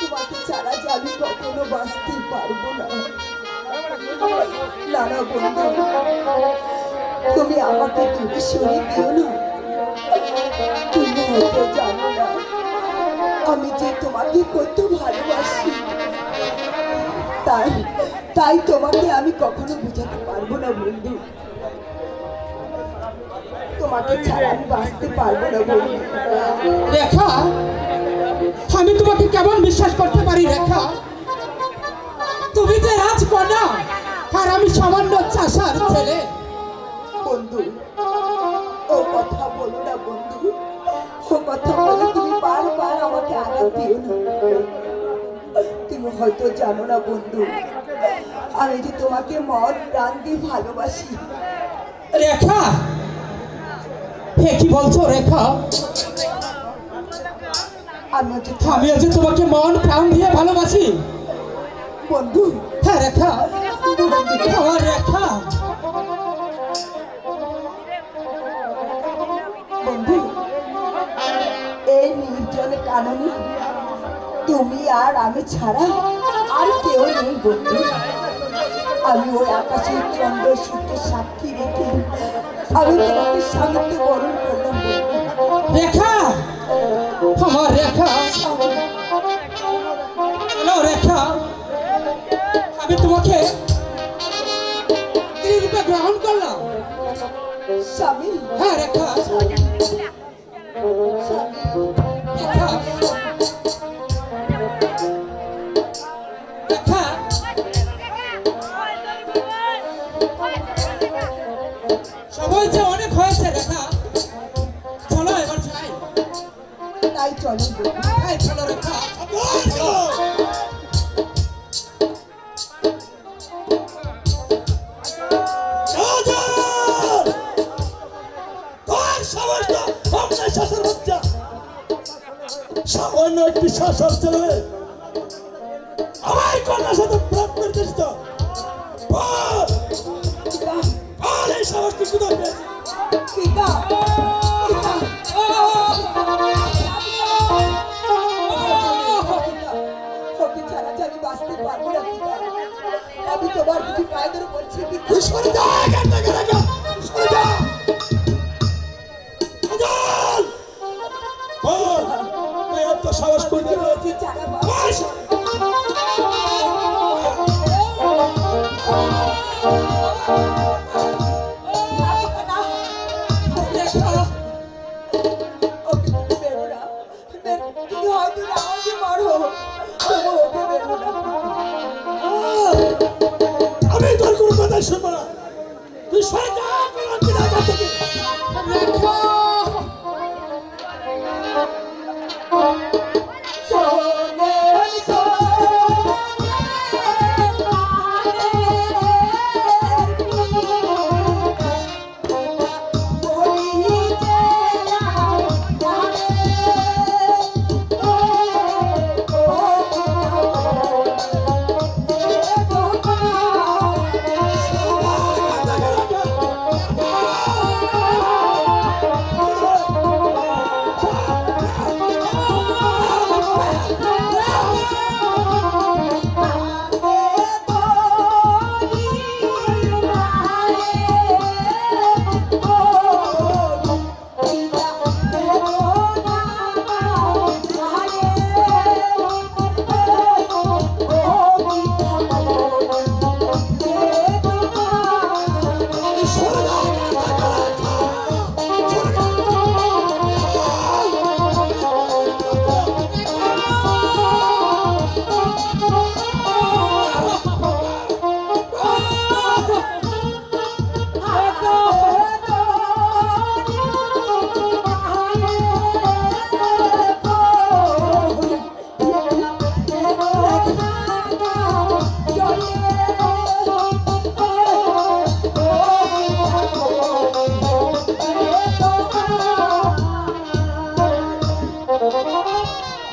তোমাকে ছাড়া যে আমি কখনো বাঁচতে পারবো না। নানা বন্ধু, তুমি আমাকে দূরে সরিয়ে দিও না। তুমি হয়তো জানো না আমি যে তোমাকে কত ভালোবাসি। তাই তাই তোমাকে আমি কখনো বোঝাতে পারবো না বন্ধু। তোমাকে ছাড়া আমি বাঁচতে পারবো না বন্ধু। রেখা, আমি তোমাকে কেমন বিশ্বাস করতে পারি রেখা? তুমি যে রাজকন্যা আর আমি সামান্য চাষার ছেলে। বন্ধু, ও কথা বলো না বন্ধু। ও কথা বলে তুমি বারবার আমাকে আঘাত দিও না। তুমি হয়তো জানো না বন্ধু, আমি যে তোমাকে মন প্রাণ দিয়ে ভালোবাসি। রেখা, হে কি বলছো রেখা? আমি যে তোমাকে মন প্রাণ দিয়ে ভালোবাসি বন্ধু। হ্যাঁ রেখা, আমার রেখা। বন্ধু, এই নির্জন কাননে তুমি আর আমি ছাড়া আর কেউ নেই বন্ধু। আমি ওই আকাশের চন্দ্র সূর্যের সাক্ষী রেখে আমি তোমাকে স্বাগত বরণ করলাম বন্ধু। রেখা, আমার রেখা, চলো রেখা, আমি তোমাকে স্ত্রী রূপে গ্রহণ করলাম। স্বামী, হ্যাঁ রেখা, রেখা, রেখা, সময় যে অনেক হয়েছে রেখা, চলো এবার যাই। তাই চলো বন্ধু। এই চলো রেখা। সামান্য একটি শাসক ছেলে আমার কন্যার সাথে প্রেম করতেছিস তো? আর এই সাহসটি কোথায় পেয়েছিস? পিতা, পিতা, ওকে ছাড়া যে আমি বাঁচতে পারবো না পিতা। আমি তোমার কিছু পায়ে ধরে বলছি পিতা। তুই সরে যা এখান থেকে রেখা, সরে যা। আজাল! বল, তুই এত সাহস করতে পেরেছিস? ছাড়া বস! ওকে তুমি বেরো না। তুমি হয়তো আমাকে মারো, তবু ওকে বেরো না। আমি তোর কোনো কথা শুনবো না। তুই সরে যা বললাম কি না এখান থেকে। সোনে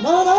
না না